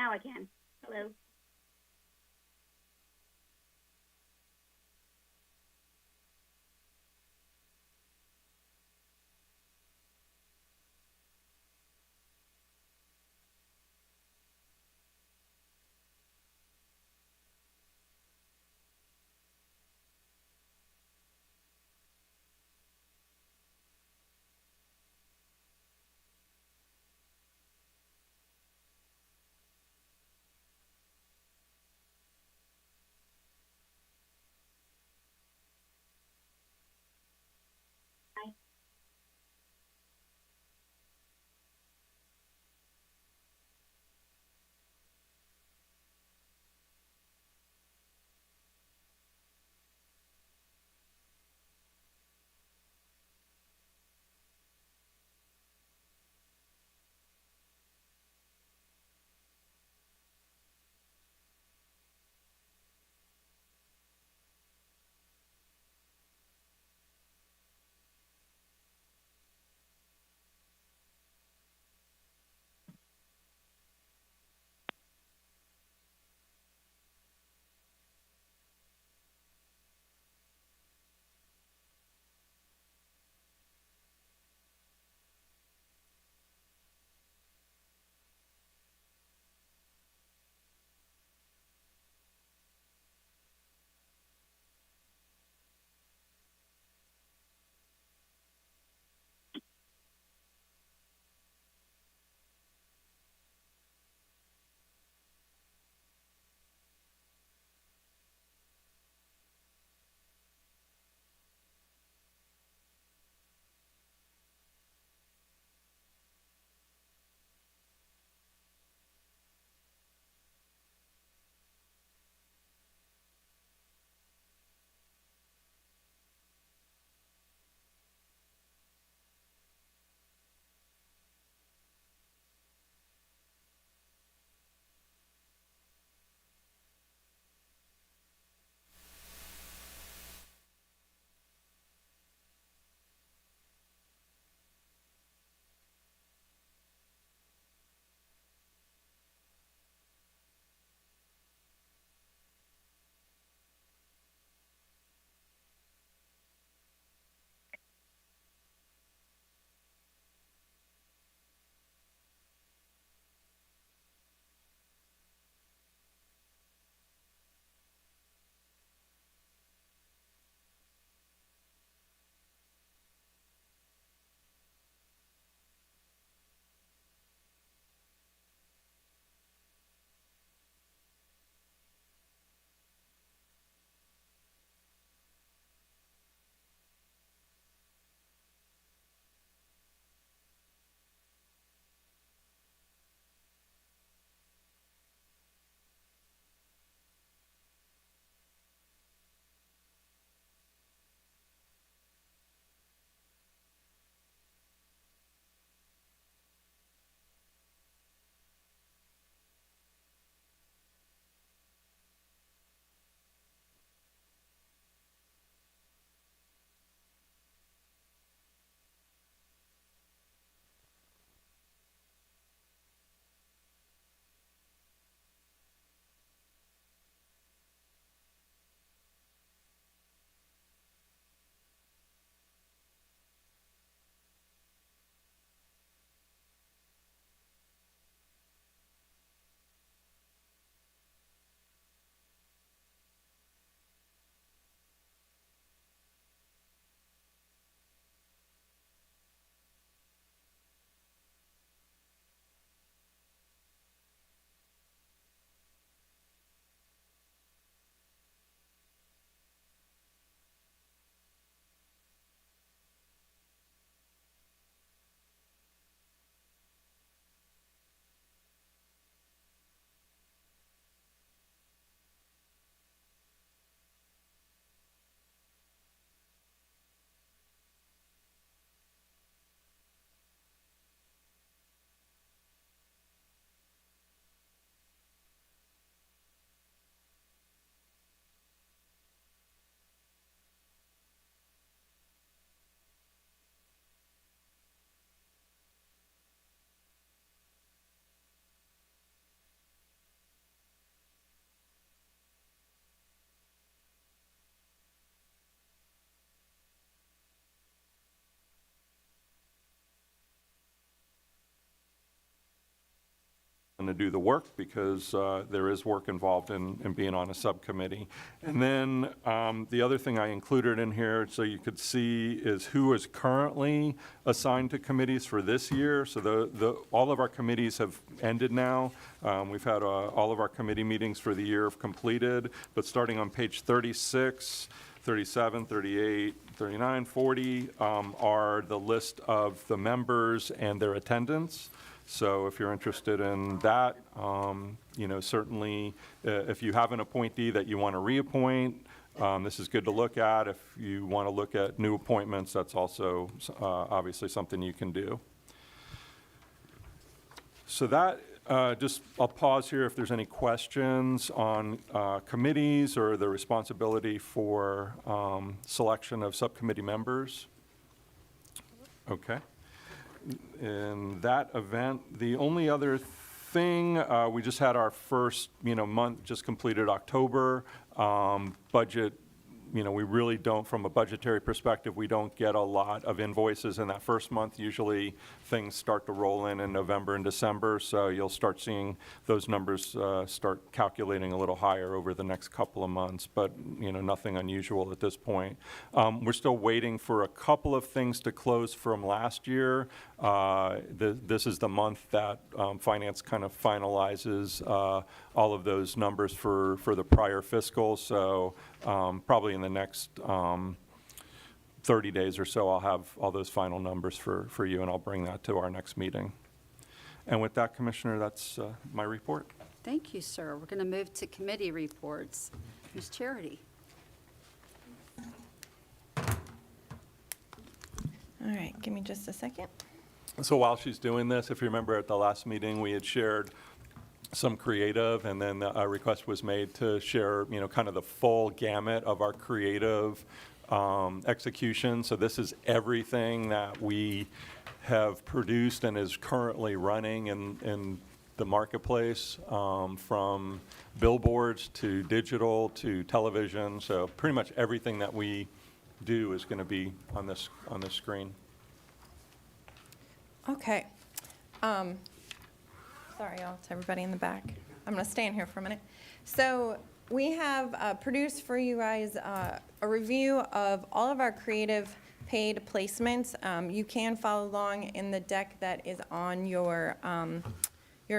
Now I can. Hello. to do the work, because there is work involved in being on a subcommittee. And then the other thing I included in here so you could see is who is currently assigned to committees for this year. So all of our committees have ended now. We've had all of our committee meetings for the year have completed, but starting on page 36, 37, 38, 39, 40 are the list of the members and their attendance. So if you're interested in that, certainly if you have an appointee that you want to reappoint, this is good to look at. If you want to look at new appointments, that's also obviously something you can do. So that, I'll pause here if there's any questions on committees or the responsibility for selection of subcommittee members. Okay. In that event, the only other thing, we just had our first, month, just completed October. Budget, we really don't, from a budgetary perspective, we don't get a lot of invoices in that first month. Usually things start to roll in November and December, so you'll start seeing those numbers start calculating a little higher over the next couple of months, but nothing unusual at this point. We're still waiting for a couple of things to close from last year. This is the month that finance kind of finalizes all of those numbers for the prior fiscal, so probably in the next 30 days or so, I'll have all those final numbers for you, and I'll bring that to our next meeting. And with that, Commissioner, that's my report. Thank you, sir. We're going to move to committee reports. Ms. Charity. All right, give me just a second. So while she's doing this, if you remember at the last meeting, we had shared some creative, and then a request was made to share, kind of the full gamut of our creative execution. So this is everything that we have produced and is currently running in the marketplace, from billboards to digital to television. So pretty much everything that we do is going to be on this screen. Okay. Sorry, y'all, to everybody in the back. I'm going to stay in here for a minute. So we have produced for you guys a review of all of our creative paid placements. You can follow along in the deck that is on your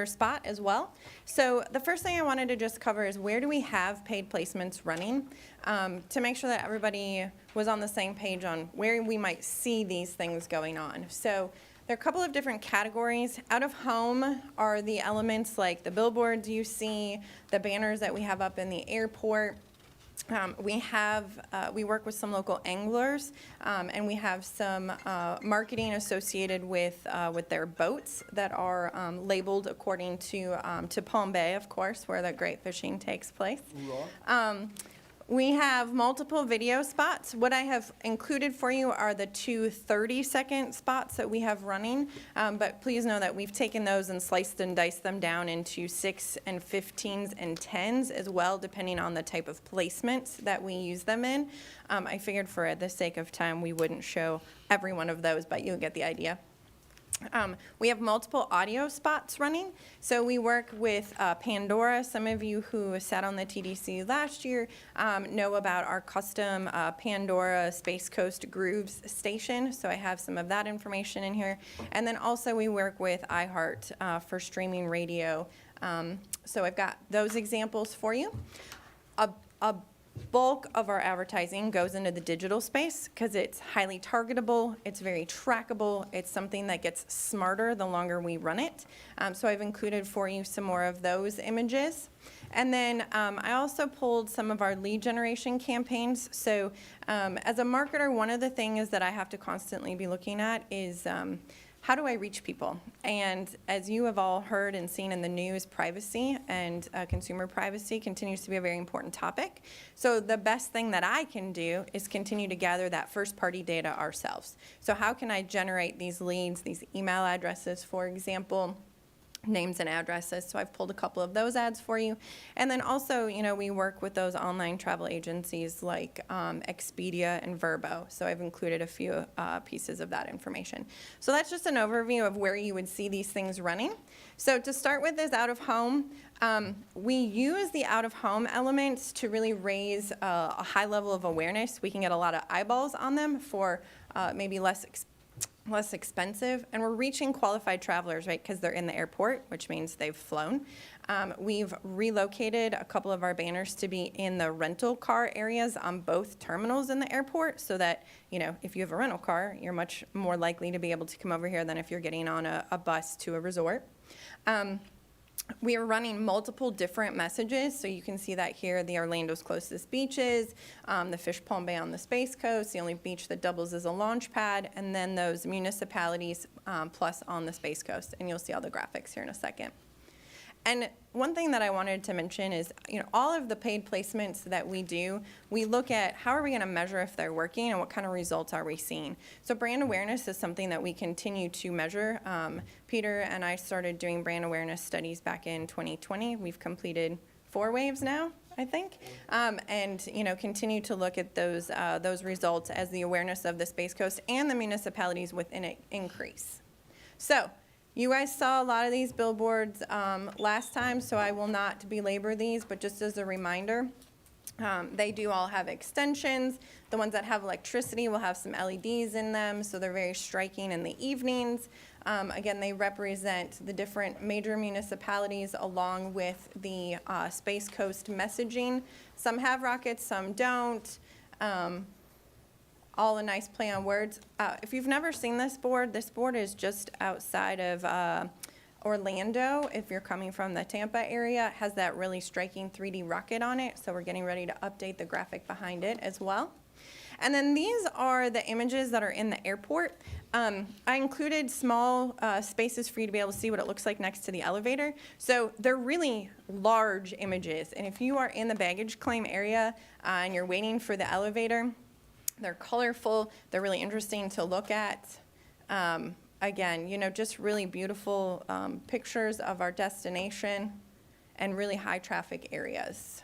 spot as well. So the first thing I wanted to just cover is where do we have paid placements running, to make sure that everybody was on the same page on where we might see these things going on. So there are a couple of different categories. Out of home are the elements like the billboards you see, the banners that we have up in the airport. We work with some local anglers, and we have some marketing associated with their boats that are labeled according to Palm Bay, of course, where the great fishing takes place. We have multiple video spots. What I have included for you are the two 30-second spots that we have running, but please know that we've taken those and sliced and diced them down into 6 and 15s and 10s as well, depending on the type of placements that we use them in. I figured for the sake of time we wouldn't show every one of those, but you'll get the idea. We have multiple audio spots running. So we work with Pandora. Some of you who sat on the TDC last year know about our custom Pandora Space Coast Grooves station. So I have some of that information in here. And then also we work with iHeart for streaming radio. So I've got those examples for you. A bulk of our advertising goes into the digital space because it's highly targetable, it's very trackable, it's something that gets smarter the longer we run it. So I've included for you some more of those images. And then I also pulled some of our lead generation campaigns. So as a marketer, one of the things that I have to constantly be looking at is how do I reach people? And as you have all heard and seen in the news, privacy and consumer privacy continues to be a very important topic. So the best thing that I can do is continue to gather that first-party data ourselves. So how can I generate these leads, these email addresses, for example, names and addresses. So I've pulled a couple of those ads for you. And then also, we work with those online travel agencies like Expedia and Vrbo. So I've included a few pieces of that information. So that's just an overview of where you would see these things running. So to start with is out of home. We use the out of home elements to really raise a high level of awareness. We can get a lot of eyeballs on them for maybe less expensive, and we're reaching qualified travelers, right, because they're in the airport, which means they've flown. We've relocated a couple of our banners to be in the rental car areas on both terminals in the airport, so that, if you have a rental car, you're much more likely to be able to come over here than if you're getting on a bus to a resort. We are running multiple different messages, so you can see that here, the Orlando's closest beaches, the Fish Palm Bay on the Space Coast, the only beach that doubles as a launch pad, and then those municipalities plus on the Space Coast, and you'll see all the graphics here in a second. And one thing that I wanted to mention is, all of the paid placements that we do, we look at how are we going to measure if they're working and what kind of results are we seeing. So brand awareness is something that we continue to measure. Peter and I started doing brand awareness studies back in 2020. We've completed 4 waves now, I think, and continue to look at those results as the awareness of the Space Coast and the municipalities within it increase. So you guys saw a lot of these billboards last time, so I will not belabor these, but just as a reminder, they do all have extensions. The ones that have electricity will have some LEDs in them, so they're very striking in the evenings. Again, they represent the different major municipalities along with the Space Coast messaging. Some have rockets, some don't. All a nice play on words. If you've never seen this board is just outside of Orlando. If you're coming from the Tampa area, it has that really striking 3D rocket on it, so we're getting ready to update the graphic behind it as well. And then these are the images that are in the airport. I included small spaces for you to be able to see what it looks like next to the elevator. So they're really large images, and if you are in the baggage claim area and you're waiting for the elevator, they're colorful, they're really interesting to look at. Again, just really beautiful pictures of our destination and really high traffic areas.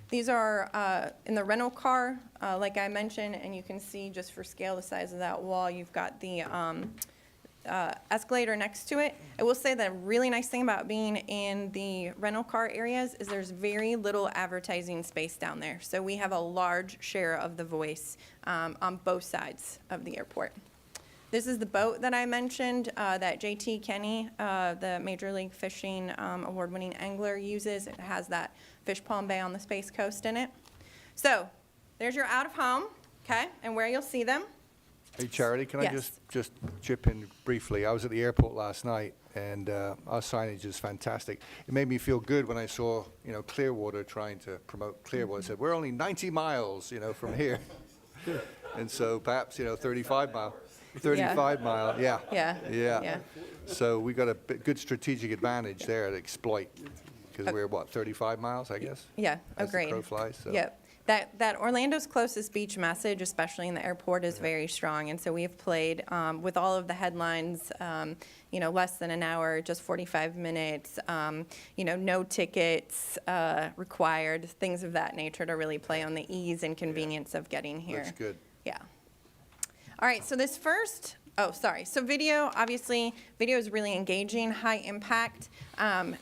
These are in the rental car, like I mentioned, and you can see just for scale the size of that wall, you've got the escalator next to it. I will say that a really nice thing about being in the rental car areas is there's very little advertising space down there. So we have a large share of the voice on both sides of the airport. This is the boat that I mentioned that JT Kenny, the Major League Fishing award-winning angler, uses. It has that Fish Palm Bay on the Space Coast in it. So there's your out of home, okay, and where you'll see them. Hey, Charity, can I Yes. just chip in briefly? I was at the airport last night, and our signage is fantastic. It made me feel good when I saw, Clearwater trying to promote Clearwater. It said, we're only 90 miles, from here. And so perhaps, 35 mile. 35 mile, yeah. Yeah. So we got a good strategic advantage there to exploit, because we're, 35 miles, I guess? Yeah, As the agreed. crow flies, so. Yep. That Orlando's closest beach message, especially in the airport, is very strong. And so we've played with all of the headlines, less than an hour, just 45 minutes, no tickets required, things of that nature to really play on the ease and convenience of getting here. Looks good. Yeah. All right, so this first, so video, obviously, video is really engaging, high impact.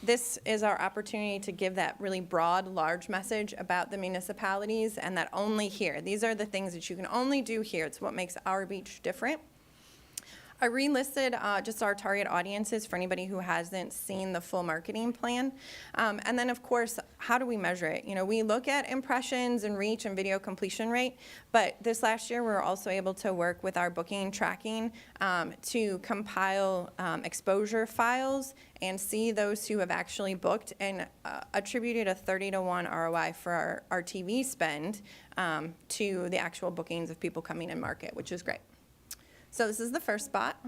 This is our opportunity to give that really broad, large message about the municipalities, and that only here. These are the things that you can only do here. It's what makes our beach different. I relisted just our target audiences for anybody who hasn't seen the full marketing plan. And then, of course, how do we measure it? We look at impressions and reach and video completion rate, but this last year we were also able to work with our booking tracking to compile exposure files and see those who have actually booked and attributed a 30-to-1 ROI for our TV spend to the actual bookings of people coming in market, which is great. So this is the first spot.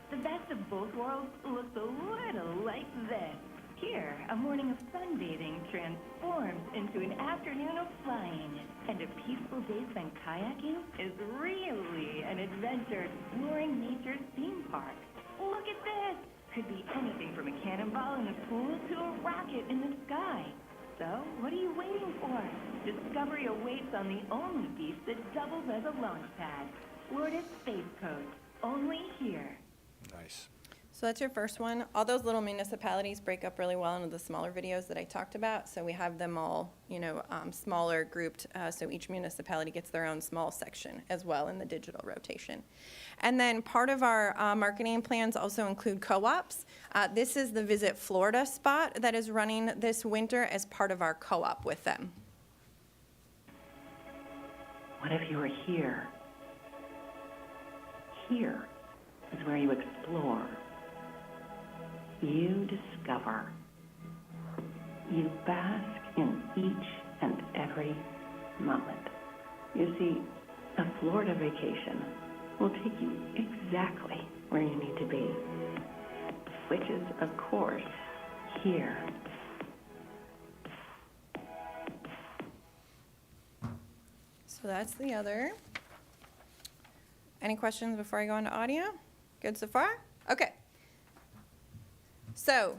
The best of both worlds looks a little like this. Here, a morning of sunbathing transforms into an afternoon of flying. And a peaceful day spent kayaking is really an adventure exploring nature's theme park. Look at this! could be anything from a cannonball in the pool to a rocket in the sky. So, what are you waiting for? Discovery awaits on the only beach that doubles as a launch pad. Florida Space Coast, only here. Nice. So that's your first one. All those little municipalities break up really well into the smaller videos that I talked about. So we have them all, smaller grouped, so each municipality gets their own small section as well in the digital rotation. And then part of our marketing plans also include co-ops. This is the Visit Florida spot that is running this winter as part of our co-op with them. What if you were here? Here is where you explore. You discover. You bask in each and every moment. You see, a Florida vacation will take you exactly where you need to be, which is, of course, here. So that's the other. Any questions before I go into audio? Good so far? Okay. So,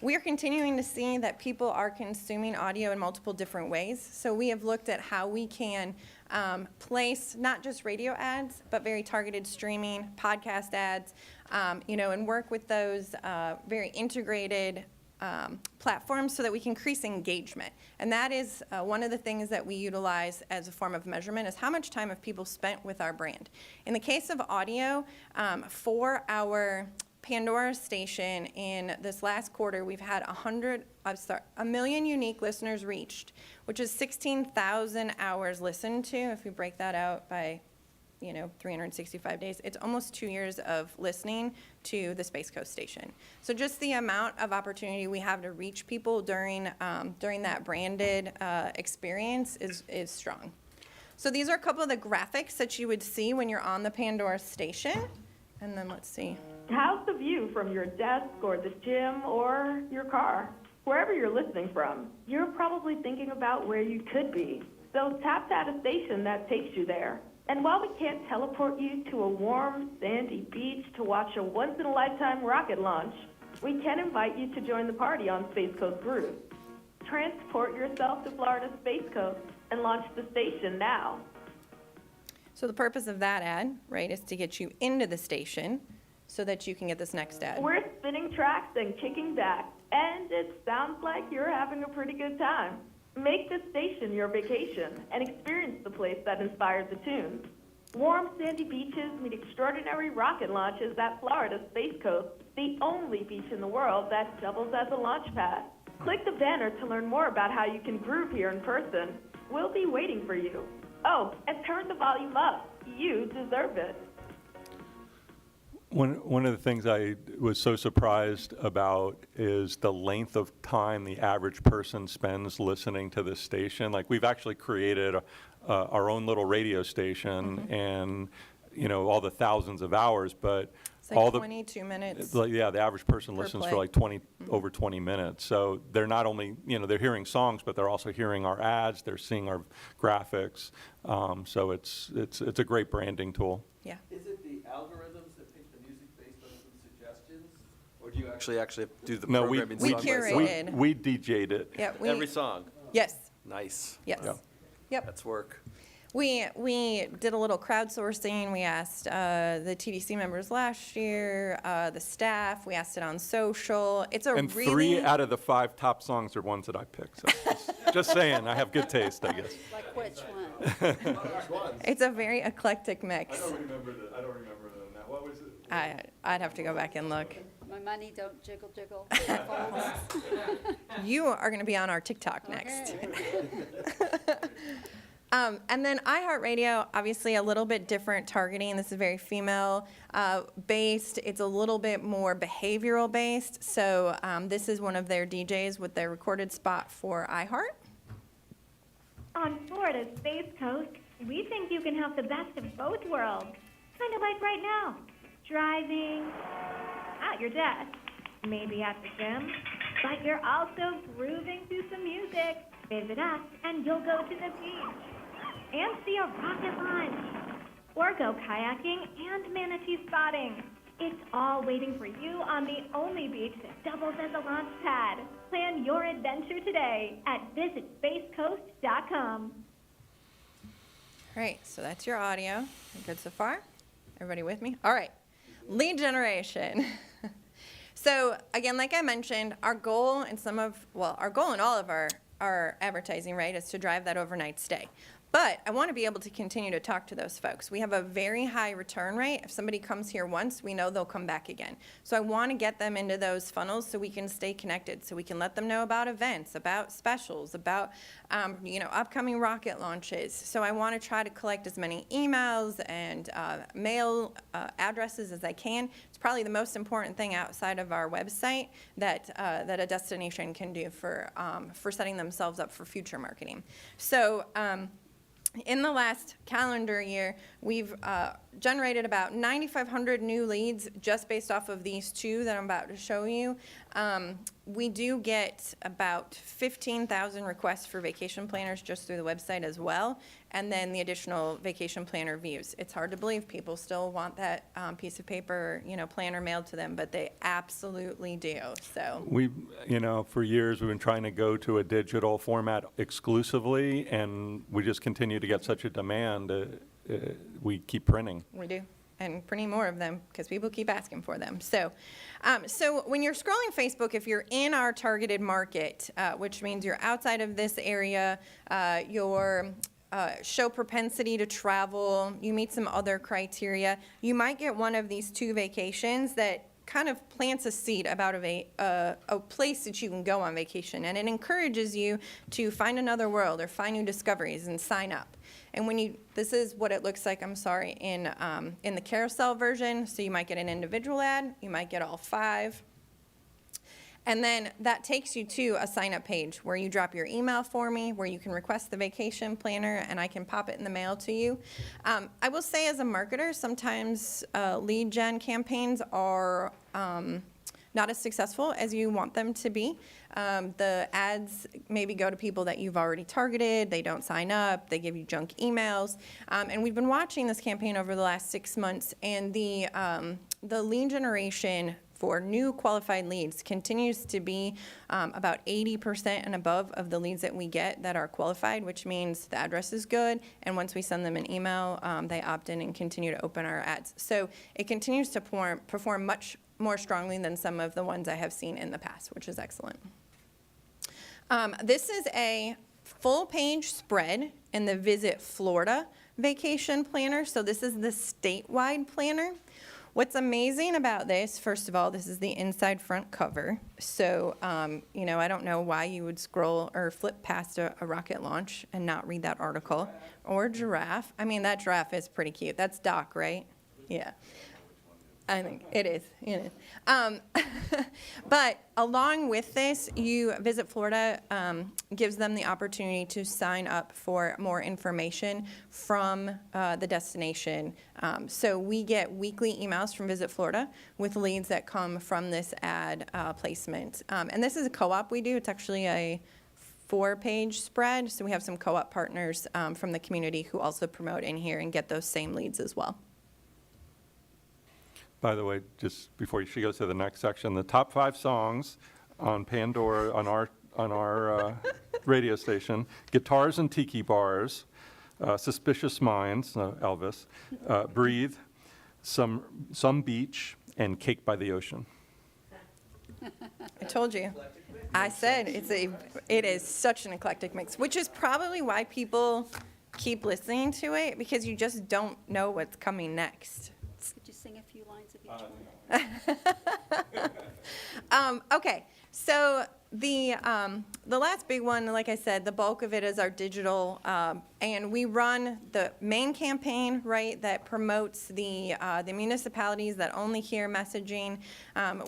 we are continuing to see that people are consuming audio in multiple different ways. So we have looked at how we can place not just radio ads, but very targeted streaming, podcast ads, and work with those very integrated platforms so that we can increase engagement. And that is one of the things that we utilize as a form of measurement is how much time have people spent with our brand. In the case of audio, for our Pandora station in this last quarter, we've had 1 million unique listeners reached, which is 16,000 hours listened to. If we break that out by 365 days, it's almost 2 years of listening to the Space Coast station. So just the amount of opportunity we have to reach people during that branded experience is strong. So these are a couple of the graphics that you would see when you're on the Pandora station. And then let's see. How's the view from your desk or the gym or your car? Wherever you're listening from, you're probably thinking about where you could be. So tap to add a station that takes you there. And while we can't teleport you to a warm, sandy beach to watch a once-in-a-lifetime rocket launch, we can invite you to join the party on Space Coast Groove. Transport yourself to Florida Space Coast and launch the station now. So the purpose of that ad, right, is to get you into the station so that you can get this next ad. We're spinning tracks and kicking back, and it sounds like you're having a pretty good time. Make the station your vacation and experience the place that inspired the tunes. Warm, sandy beaches meet extraordinary rocket launches at Florida Space Coast, the only beach in the world that doubles as a launch pad. Click the banner to learn more about how you can groove here in person. We'll be waiting for you. Oh, and turn the volume up. You deserve it. One of the things I was so surprised about is the length of time the average person spends listening to this station. Like, we've actually created our own little radio station and, all the thousands of hours, but It's like all the 22 minutes. the average person Per listens play. for like over 20 minutes. So they're not only, they're hearing songs, but they're also hearing our ads, they're seeing our graphics. So it's a great branding tool. Yeah. Is it the algorithms that pick the music based on some suggestions? Or do you actually do the No, programming we song by curate song? it. We DJ'd it. Yeah. Every song? Yes. Nice. Yes. Yeah. Yep. That's work. We did a little crowdsourcing. We asked the TDC members last year, the staff. We asked it on social. It's a And really 3 out of the 5 top songs are ones that I picked. So just saying, I have good taste, I guess. Like which one? it's a very eclectic mix. remember that. What was it? I'd have to go back and look. My money don't jiggle jiggle. Folds. You are going to be on our TikTok next. Okay. And then iHeartRadio, obviously a little bit different targeting. This is very female based. It's a little bit more behavioral based. So this is one of their DJs with their recorded spot for iHeart. On Florida's Space Coast, we think you can have the best of both worlds. Kind of like right now. Driving, at your desk, maybe at the gym, but you're also grooving to some music. Visit us and you'll go to the beach and see a rocket launch. Or go kayaking and manatee spotting. It's all waiting for you on the only beach that doubles as a launch pad. Plan your adventure today at visitspacecoast.com. All right, so that's your audio. Good so far? Everybody with me? All right, lead generation. So again, like I mentioned, our goal in our goal in all of our advertising, right, is to drive that overnight stay. But I want to be able to continue to talk to those folks. We have a very high return rate. If somebody comes here once, we know they'll come back again. So I want to get them into those funnels so we can stay connected, so we can let them know about events, about specials, about upcoming rocket launches. So I want to try to collect as many emails and mail addresses as I can. It's probably the most important thing outside of our website that a destination can do for setting themselves up for future marketing. So. In the last calendar year, we've generated about 9,500 new leads just based off of these two that I'm about to show you. We do get about 15,000 requests for vacation planners just through the website as well, and then the additional vacation planner views. It's hard to believe people still want that piece of paper, planner mailed to them, but they absolutely do. So For years, we've been trying to go to a digital format exclusively, and we just continue to get such a demand. We keep printing. we do, and printing more of them because people keep asking for them. So when you're scrolling Facebook, if you're in our targeted market, which means you're outside of this area, show propensity to travel, you meet some other criteria, you might get one of these two vacations that kind of plants a seed about a place that you can go on vacation, and it encourages you to find another world or find new discoveries and sign up. And this is what it looks like, in the carousel version. So you might get an individual ad, you might get all 5. And then that takes you to a sign-up page where you drop your email for me, where you can request the vacation planner, and I can pop it in the mail to you. I will say, as a marketer, sometimes lead gen campaigns are not as successful as you want them to be. The ads maybe go to people that you've already targeted, they don't sign up, they give you junk emails. And we've been watching this campaign over the last 6 months, and the lead generation for new qualified leads continues to be about 80% and above of the leads that we get that are qualified, which means the address is good, and once we send them an email, they opt in and continue to open our ads. So it continues to perform much more strongly than some of the ones I have seen in the past, which is excellent. This is a full-page spread in the Visit Florida Vacation Planner. So this is the statewide planner. What's amazing about this, first of all, this is the inside front cover. So, I don't know why you would scroll or flip past a rocket launch and not read that article. Or giraffe. I mean, that giraffe is pretty cute. That's Doc, right? Yeah. I think it is. But along with this, Visit Florida gives them the opportunity to sign up for more information from the destination. So we get weekly emails from Visit Florida with leads that come from this ad placement. And this is a co-op we do. It's actually a 4-page spread. So we have some co-op partners from the community who also promote in here and get those same leads as well. By the way, just before she goes to the next section, the top 5 songs on Pandora, on our radio station: Guitars and Tiki Bars, Suspicious Minds, Elvis, Breathe, Some Beach, and Cake by the Ocean. I told you. I said it is such an eclectic mix, which is probably why people keep listening to it, because you just don't know what's coming next. Could you sing a few lines of each one? Okay, so the last big one, like I said, the bulk of it is our digital, and we run the main campaign, right, that promotes the municipalities that only hear messaging.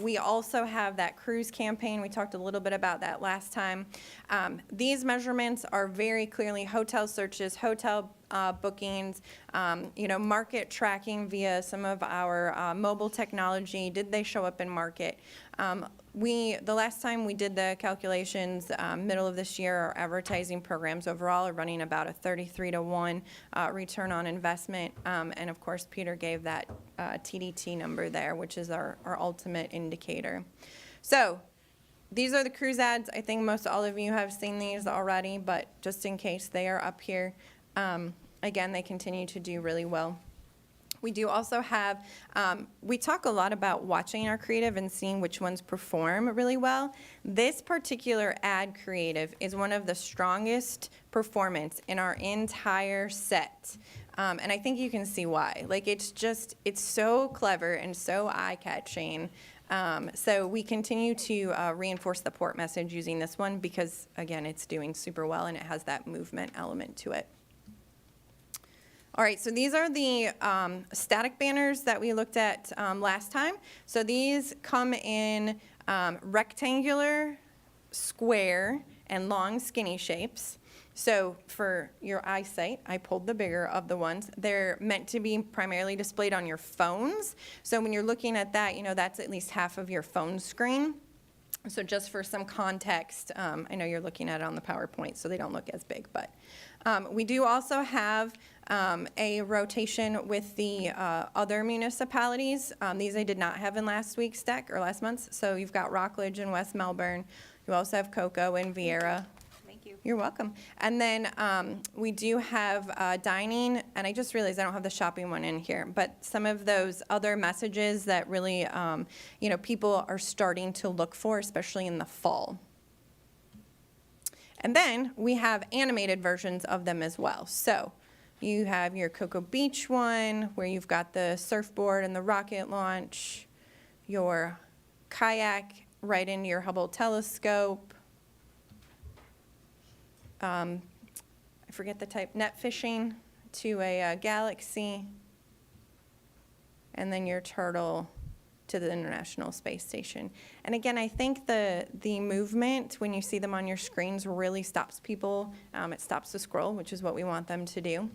We also have that cruise campaign. We talked a little bit about that last time. These measurements are very clearly hotel searches, hotel bookings, market tracking via some of our mobile technology. Did they show up in market? The last time we did the calculations, middle of this year, our advertising programs overall are running about a 33-to-1 return on investment. And of course, Peter gave that TDT number there, which is our ultimate indicator. So these are the cruise ads. I think most all of you have seen these already, but just in case, they are up here. Again, they continue to do really well. We do also have, we talk a lot about watching our creative and seeing which ones perform really well. This particular ad creative is one of the strongest performance in our entire set. And I think you can see why. Like, it's so clever and so eye-catching. So we continue to reinforce the port message using this one because, again, it's doing super well and it has that movement element to it. All right, so these are the static banners that we looked at last time. So these come in rectangular, square, and long skinny shapes. So for your eyesight, I pulled the bigger of the ones. They're meant to be primarily displayed on your phones. So when you're looking at that, that's at least half of your phone screen. So just for some context, I know you're looking at it on the PowerPoint, so they don't look as big, but we do also have a rotation with the other municipalities. These I did not have in last week's deck or last month's. So you've got Rockledge and West Melbourne. You also have Cocoa and Vieira. Thank you. You're welcome. And then we do have dining, and I just realized I don't have the shopping one in here, but some of those other messages that really, people are starting to look for, especially in the fall. And then we have animated versions of them as well. So you have your Cocoa Beach one, where you've got the surfboard and the rocket launch, your kayak right into your Hubble telescope. I forget the type, net fishing to a galaxy, and then your turtle to the International Space Station. And again, I think the movement, when you see them on your screens, really stops people. It stops the scroll, which is what we want them to do.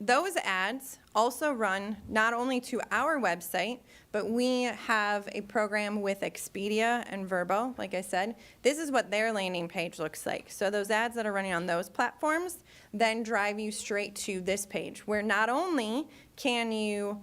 Those ads also run not only to our website, but we have a program with Expedia and Vrbo. Like I said, this is what their landing page looks like. So those ads that are running on those platforms then drive you straight to this page, where not only can you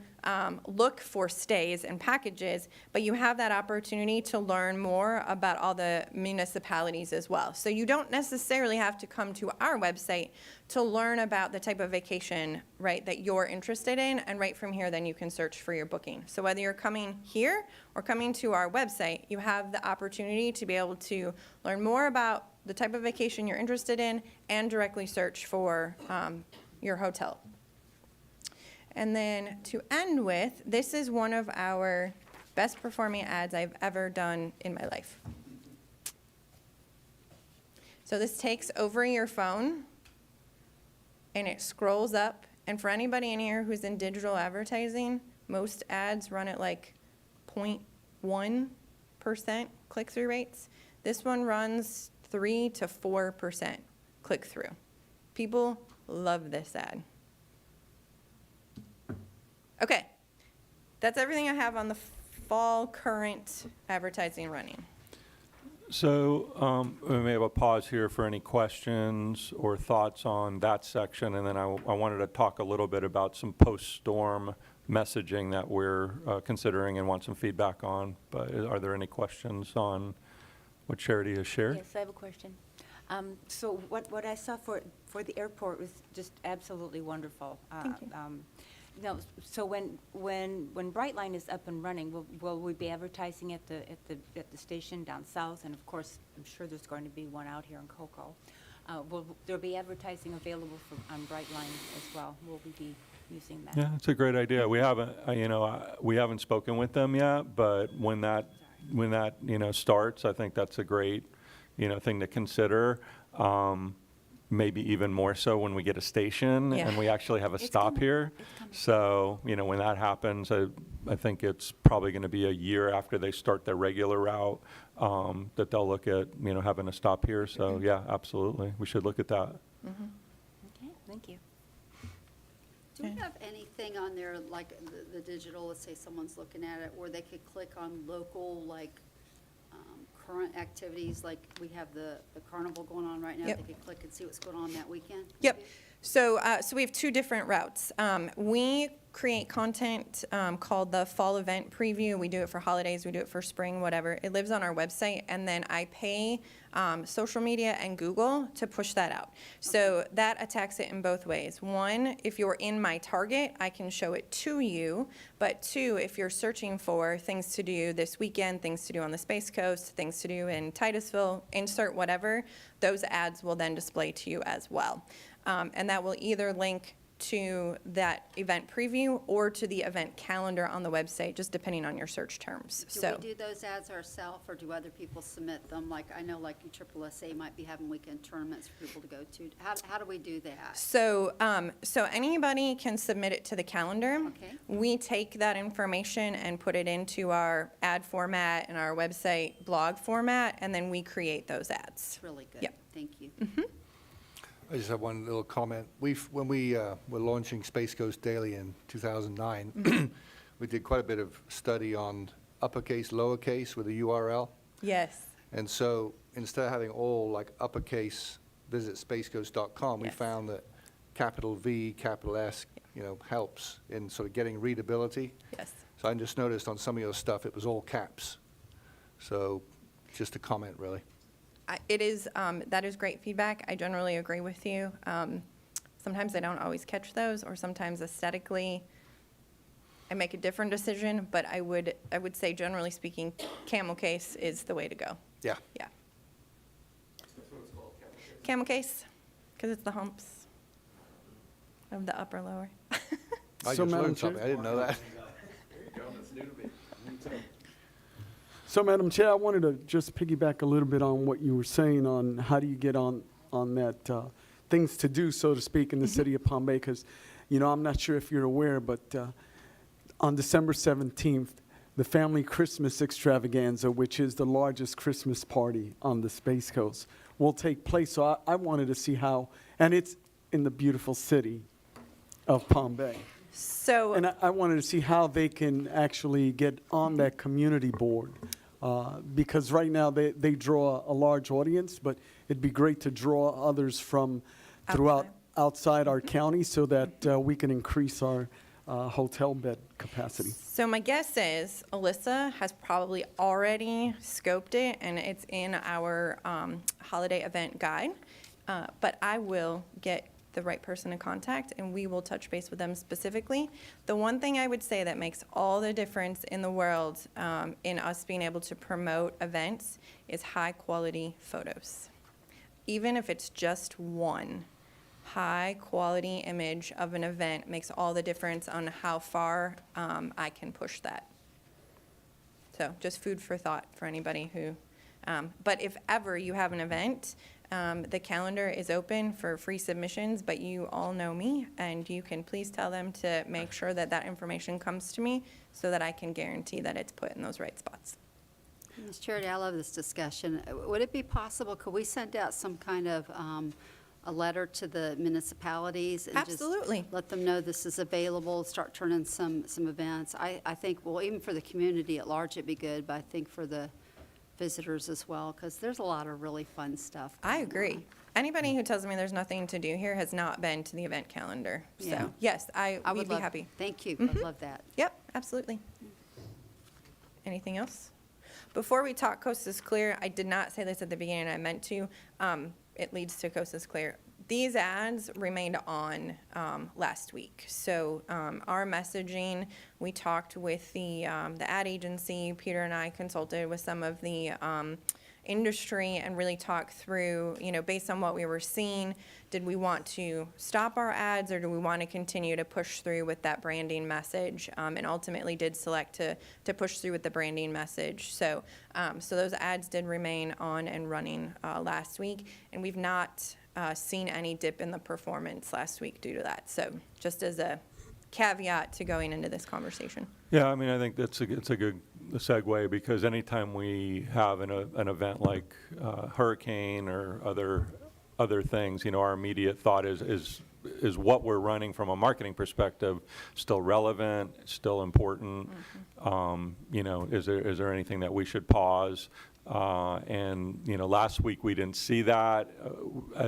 look for stays and packages, but you have that opportunity to learn more about all the municipalities as well. So you don't necessarily have to come to our website to learn about the type of vacation, right, that you're interested in, and right from here, then you can search for your booking. So whether you're coming here or coming to our website, you have the opportunity to be able to learn more about the type of vacation you're interested in and directly search for your hotel. And then to end with, this is one of our best performing ads I've ever done in my life. So this takes over your phone and it scrolls up. And for anybody in here who's in digital advertising, most ads run at like 0.1% click-through rates. This one runs 3 to 4% click-through. People love this ad. Okay, that's everything I have on the fall current advertising running. So we may have a pause here for any questions or thoughts on that section, and then I wanted to talk a little bit about some post-storm messaging that we're considering and want some feedback on. But are there any questions on what Charity has shared? Yes, I have a question. So what I saw for the airport was just absolutely wonderful. Thank you. No, so when Brightline is up and running, will we be advertising at the station down south? And of course, I'm sure there's going to be one out here in Cocoa. Will there be advertising available on Brightline as well? Will we be using that? Yeah, it's a great idea. We haven't, we haven't spoken with them yet, but when that starts, I think that's a great, thing to consider. Maybe even more so when we get a station Yeah. and we actually have a It's stop coming. here. It's coming. So, when that happens, I think it's probably going to be a year after they start their regular route that they'll look at, having a stop here. So, yeah, absolutely. We should look at that. Okay, thank you. Do we have anything on there, like the digital, let's say someone's looking at it, where they could click on local, like, current activities, like we have the carnival going on right now? Yep. They could click and see what's going on that weekend? Yep. So we have two different routes. We create content called the Fall Event Preview. We do it for holidays, we do it for spring, whatever. It lives on our website, and then I pay social media and Google to push that out. So that attacks it in both ways. One, if you're in my target, I can show it to you. But two, if you're searching for things to do this weekend, things to do on the Space Coast, things to do in Titusville, insert whatever, those ads will then display to you as well. And that will either link to that event preview or to the event calendar on the website, just depending on your search terms. Do So we do those ads ourselves, or do other people submit them? Like, I know like AAA might be having weekend tournaments for people to go to. How do we do that? So anybody can submit it to the calendar. Okay. We take that information and put it into our ad format and our website blog format, and then we create those ads. It's really good. Yep. Thank you. I just have one little comment. When we were launching Space Coast Daily in 2009, we did quite a bit of study on uppercase, lowercase with a URL. Yes. And so instead of having all like uppercase, visit spacecoast.com, we Yes. found that capital V, capital S, helps in sort of getting readability. Yes. So I just noticed on some of your stuff, it was all caps. So just a comment, really. That is great feedback. I generally agree with you. Sometimes I don't always catch those, or sometimes aesthetically, I make a different decision, but I would say, generally speaking, camel case is the way to go. Yeah. Yeah. Camel case, because it's the humps of the upper lower. I So, just Madam learned Chair- something. I didn't know that. So, Madam Chair, I wanted to just piggyback a little bit on what you were saying on how do you get on that things to do, so to speak, in the city of Palm Bay, because, I'm not sure if you're aware, but on December 17th, the Family Christmas Extravaganza, which is the largest Christmas party on the Space Coast, will take place. So I wanted to see how, and it's in the beautiful city of Palm Bay. So, And I wanted to see how they can actually get on that community board, because right now they draw a large audience, but it'd be great to draw others from throughout, outside our county, so that we can increase our hotel bed capacity. so my guess is Alyssa has probably already scoped it, and it's in our holiday event guide. But I will get the right person to contact, and we will touch base with them specifically. The one thing I would say that makes all the difference in the world in us being able to promote events is high-quality photos. Even if it's just one high-quality image of an event makes all the difference on how far I can push that. So just food for thought for anybody who, but if ever you have an event, the calendar is open for free submissions, but you all know me, and you can please tell them to make sure that that information comes to me so that I can guarantee that it's put in those right spots. Ms. Charity, I love this discussion. Would it be possible, could we send out some kind of a letter to the municipalities? And Absolutely. just let them know this is available, start turning some events? I think, well, even for the community at large, it'd be good, but I think for the visitors as well, because there's a lot of really fun stuff. I going agree. on. Anybody who tells me there's nothing to do here has not been to the event calendar. Yeah. So, yes, I we'd would be love, happy. thank you, I'd love that. Yep, absolutely. Anything else? Before we talk Coast is Clear, I did not say this at the beginning, I meant to. It leads to Coast is Clear. These ads remained on last week. So our messaging, we talked with the ad agency. Peter and I consulted with some of the industry and really talked through, based on what we were seeing, did we want to stop our ads, or do we want to continue to push through with that branding message? And ultimately did select to push through with the branding message. So those ads did remain on and running last week, and we've not seen any dip in the performance last week due to that. So just as a caveat to going into this conversation. Yeah, I mean, I think it's a good segue, because anytime we have an event like hurricane or other other things. Our immediate thought is what we're running from a marketing perspective still relevant, still important? Is there anything that we should pause? And last week we didn't see that.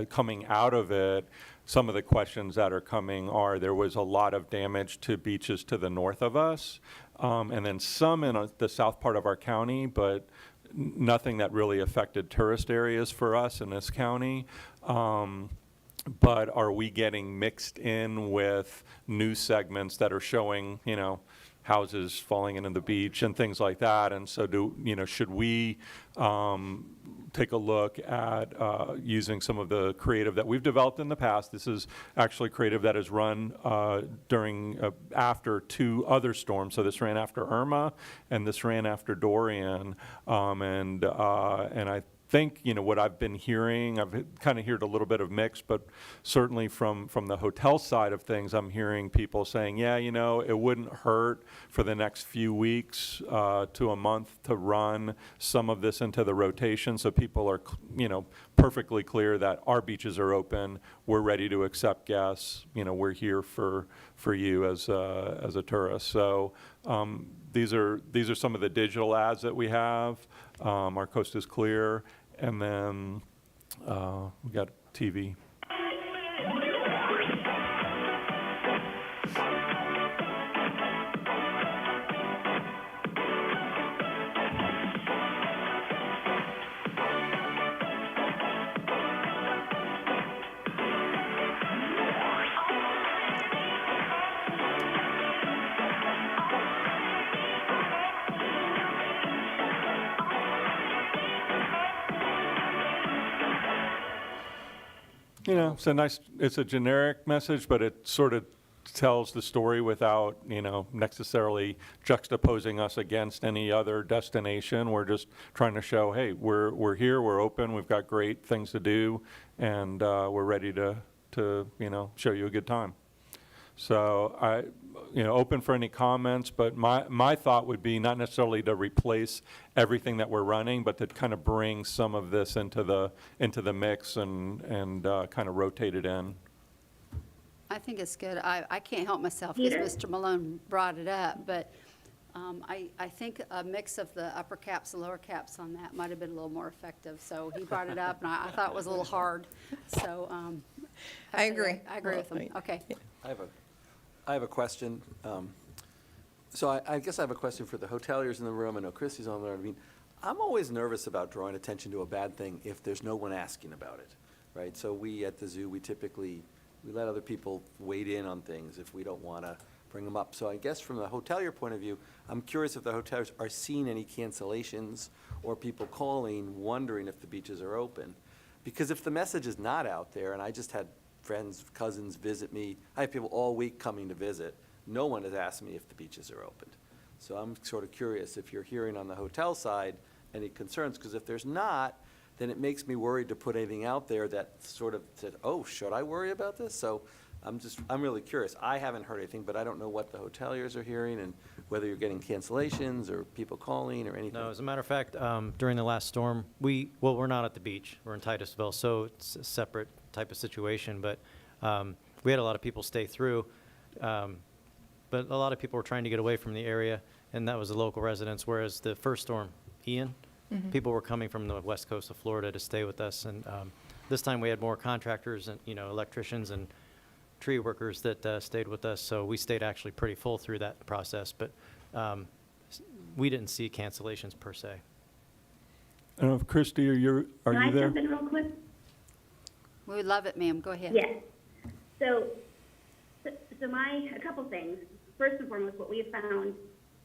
Coming out of it, some of the questions that are coming are, there was a lot of damage to beaches to the north of us, and then some in the south part of our county, but nothing that really affected tourist areas for us in this county. But are we getting mixed in with news segments that are showing, houses falling into the beach and things like that? And so should we take a look at using some of the creative that we've developed in the past? This is actually creative that is run after 2 other storms. So this ran after Irma and this ran after Dorian. And I think, what I've been hearing, I've kind of heard a little bit of mix, but certainly from the hotel side of things, I'm hearing people saying, yeah, it wouldn't hurt for the next few weeks to a month to run some of this into the rotation, so people are, perfectly clear that our beaches are open, we're ready to accept guests, we're here for you as a tourist. So these are some of the digital ads that we have. Our coast is clear. And then we got TV. It's a generic message, but it sort of tells the story without, necessarily juxtaposing us against any other destination. We're just trying to show, hey, we're here, we're open, we've got great things to do, and we're ready to show you a good time. So open for any comments, but my thought would be not necessarily to replace everything that we're running, but to kind of bring some of this into the mix and kind of rotate it in. I think it's good. I can't help myself because Mr. Malone brought it up, but I think a mix of the upper caps and lower caps on that might have been a little more effective. So he brought it up, and I thought it was a little hard. So I agree. I agree with him. Okay. I have a question. So I guess I have a question for the hoteliers in the room. I know Christy's on there. I mean, I'm always nervous about drawing attention to a bad thing if there's no one asking about it, right? So we at the zoo, we let other people wade in on things if we don't want to bring them up. So I guess from the hotelier point of view, I'm curious if the hoteliers are seeing any cancellations or people calling wondering if the beaches are open. Because if the message is not out there, and I just had friends, cousins visit me. I have people all week coming to visit. No one has asked me if the beaches are open. So I'm sort of curious if you're hearing on the hotel side any concerns, because if there's not, then it makes me worried to put anything out there that sort of said, oh, should I worry about this? So I'm really curious. I haven't heard anything, but I don't know what the hoteliers are hearing and whether you're getting cancellations or people calling or anything. No, as a matter of fact, during the last storm, we're not at the beach. We're in Titusville, so it's a separate type of situation. But we had a lot of people stay through. But a lot of people were trying to get away from the area, and that was the local residents. Whereas the first storm, Ian, people were coming from the west coast of Florida to stay with us. And this time we had more contractors and electricians and tree workers that stayed with us. So we stayed actually pretty full through that process. But we didn't see cancellations per se. I don't know if Christy, are you there? Can I jump in real quick? We would love it, ma'am. Go ahead. Yes. So a couple things. First and foremost, what we have found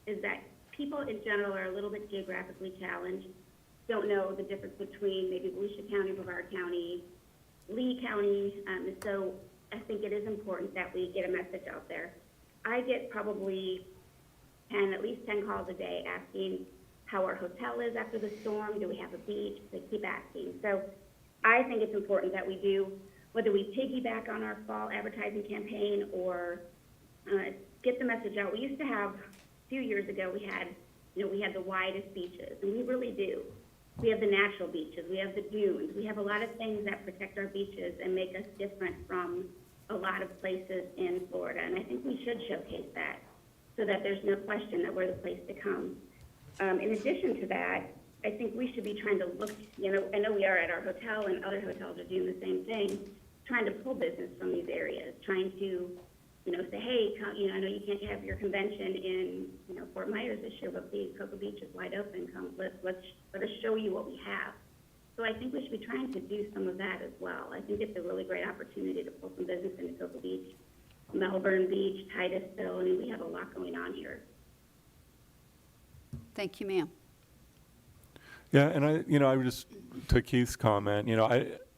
is that people in general are a little bit geographically challenged, don't know the difference between maybe Volusia County, Brevard County, Lee County, and so I think it is important that we get a message out there. I get probably at least 10 calls a day asking how our hotel is after the storm, do we have a beach? They keep asking. So I think it's important that we do, whether we piggyback on our fall advertising campaign or get the message out. We used to have, a few years ago, we had the widest beaches, and we really do. We have the natural beaches, we have the dunes, we have a lot of things that protect our beaches and make us different from a lot of places in Florida. And I think we should showcase that so that there's no question that we're the place to come. In addition to that, I think we should be trying to look, I know we are at our hotel and other hotels are doing the same thing, trying to pull business from these areas, trying to, say, hey, come, I know you can't have your convention in, Fort Myers this year, but please, Cocoa Beach is wide open. Come, let us show you what we have. So I think we should be trying to do some of that as well. I think it's a really great opportunity to pull some business into Cocoa Beach, Melbourne Beach, Titusville. I mean, we have a lot going on here. Thank you, ma'am. Yeah, and I would just, to Keith's comment,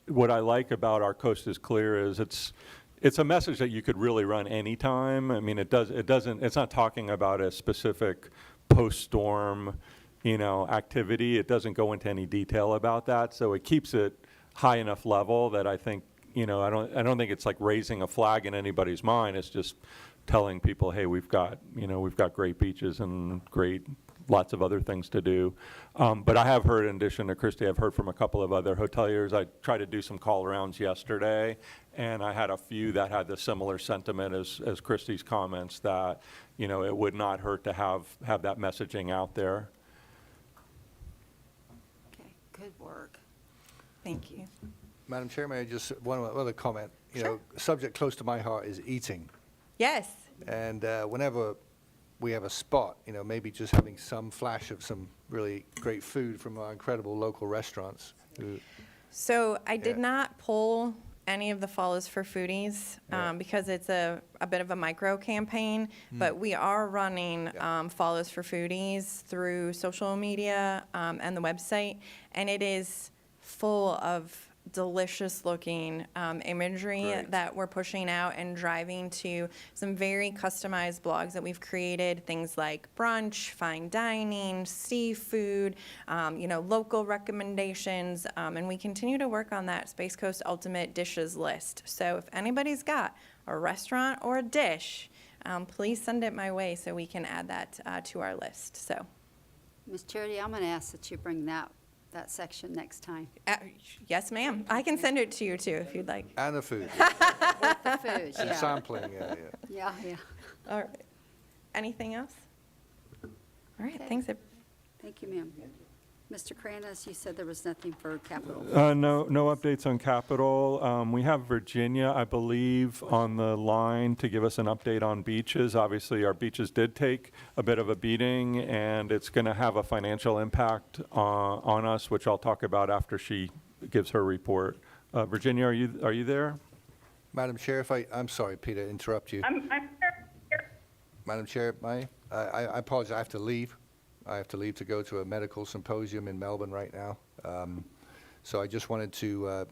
what I like about Our Coast is Clear is it's a message that you could really run anytime. I mean, it's not talking about a specific post-storm, activity. It doesn't go into any detail about that. So it keeps it high enough level that I think, I don't think it's like raising a flag in anybody's mind. It's just telling people, hey, we've got great beaches and lots of other things to do. But I have heard, in addition to Christy, I've heard from a couple of other hoteliers. I tried to do some call-arounds yesterday, and I had a few that had the similar sentiment as Christy's comments, that, it would not hurt to have that messaging out there. Okay, good work. Thank you. Madam Chair, may I just, one other comment? A subject close to my heart is eating. Yes. And whenever we have a spot, maybe just having some flash of some really great food from our incredible local restaurants. So I did Yeah. not pull any of the Follows for Foodies Yeah. because it's a bit of a micro campaign, but we are running Yeah. Follows for Foodies through social media and the website, and it is full of delicious looking imagery Great. that we're pushing out and driving to some very customized blogs that we've created, things like brunch, fine dining, seafood, local recommendations, and we continue to work on that Space Coast Ultimate Dishes list. So if anybody's got a restaurant or a dish, please send it my way so we can add that to our list. So Ms. Charity, I'm going to ask that you bring that section next time. yes, ma'am. I can send it to you too if you'd like. And the food. The food, And yeah. sampling, yeah. Yeah. All right. Anything else? All right. Okay. Thanks. Thank you, ma'am. Mr. Kranis, you said there was nothing for capital. No updates on Capitol. We have Virginia, I believe, on the line to give us an update on beaches. Obviously, our beaches did take a bit of a beating, and it's going to have a financial impact on us, which I'll talk about after she gives her report. Virginia, are you there? Madam Chair, I'm sorry, Peter, interrupt you. I'm here. Madam Chair, I apologize, I have to leave. I have to leave to go to a medical symposium in Melbourne right now. So I just wanted to,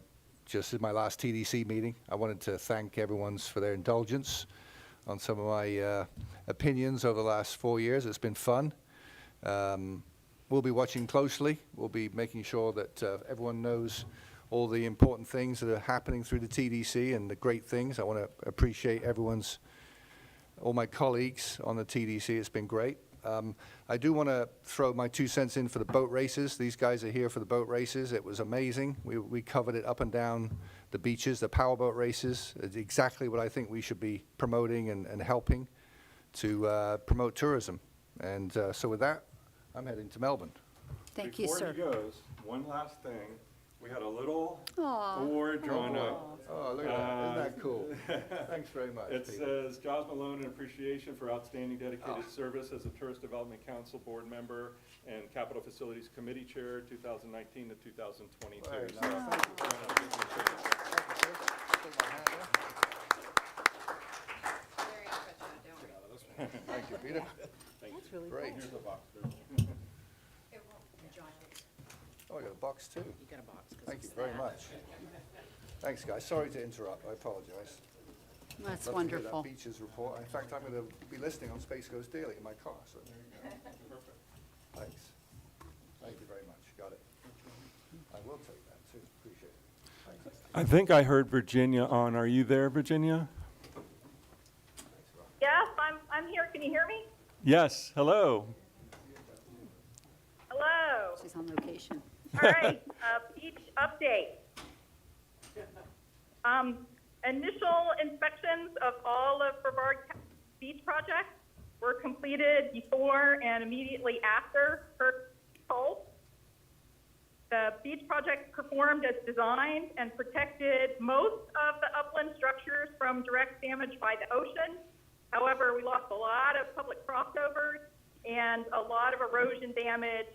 just as my last TDC meeting, I wanted to thank everyone for their indulgence on some of my opinions over the last 4 years. It's been fun. We'll be watching closely. We'll be making sure that everyone knows all the important things that are happening through the TDC and the great things. I want to appreciate all my colleagues on the TDC. It's been great. I do want to throw my 2 cents in for the boat races. These guys are here for the boat races. It was amazing. We covered it up and down the beaches, the powerboat races. It's exactly what I think we should be promoting and helping to promote tourism. And so with that, I'm heading to Melbourne. Thank you, sir. Before he goes, one last thing. We had a little Aw. award drawn up. Oh, look at that. Isn't that cool? Thanks very much, It Peter. says Giles Malone in appreciation for outstanding dedicated service as a Tourist Development Council board member and Capital Facilities Committee Chair, 2019 to 2022. Very So, nice. Thank you, Peter. That's really Great. Here's the box. Oh, I got a box too. You got a box. Thank you very much. Thanks, guys. Sorry to interrupt. I apologize. That's Love to hear wonderful. that beaches report. In fact, I'm going to be listening on Space Goes Daily in my car. So there you go. Perfect. Thanks. Thank you very much. Got it. I will take that too. Appreciate it. Thanks. I think I heard Virginia on. Are you there, Virginia? Yes, I'm here. Can you hear me? Yes. Hello. Hello. She's on location. right, beach update. Initial inspections of all of Brevard beach projects were completed before and immediately after Hurricane Nicole. The beach project performed as designed and protected most of the upland structures from direct damage by the ocean. However, we lost a lot of public crossovers and a lot of erosion damage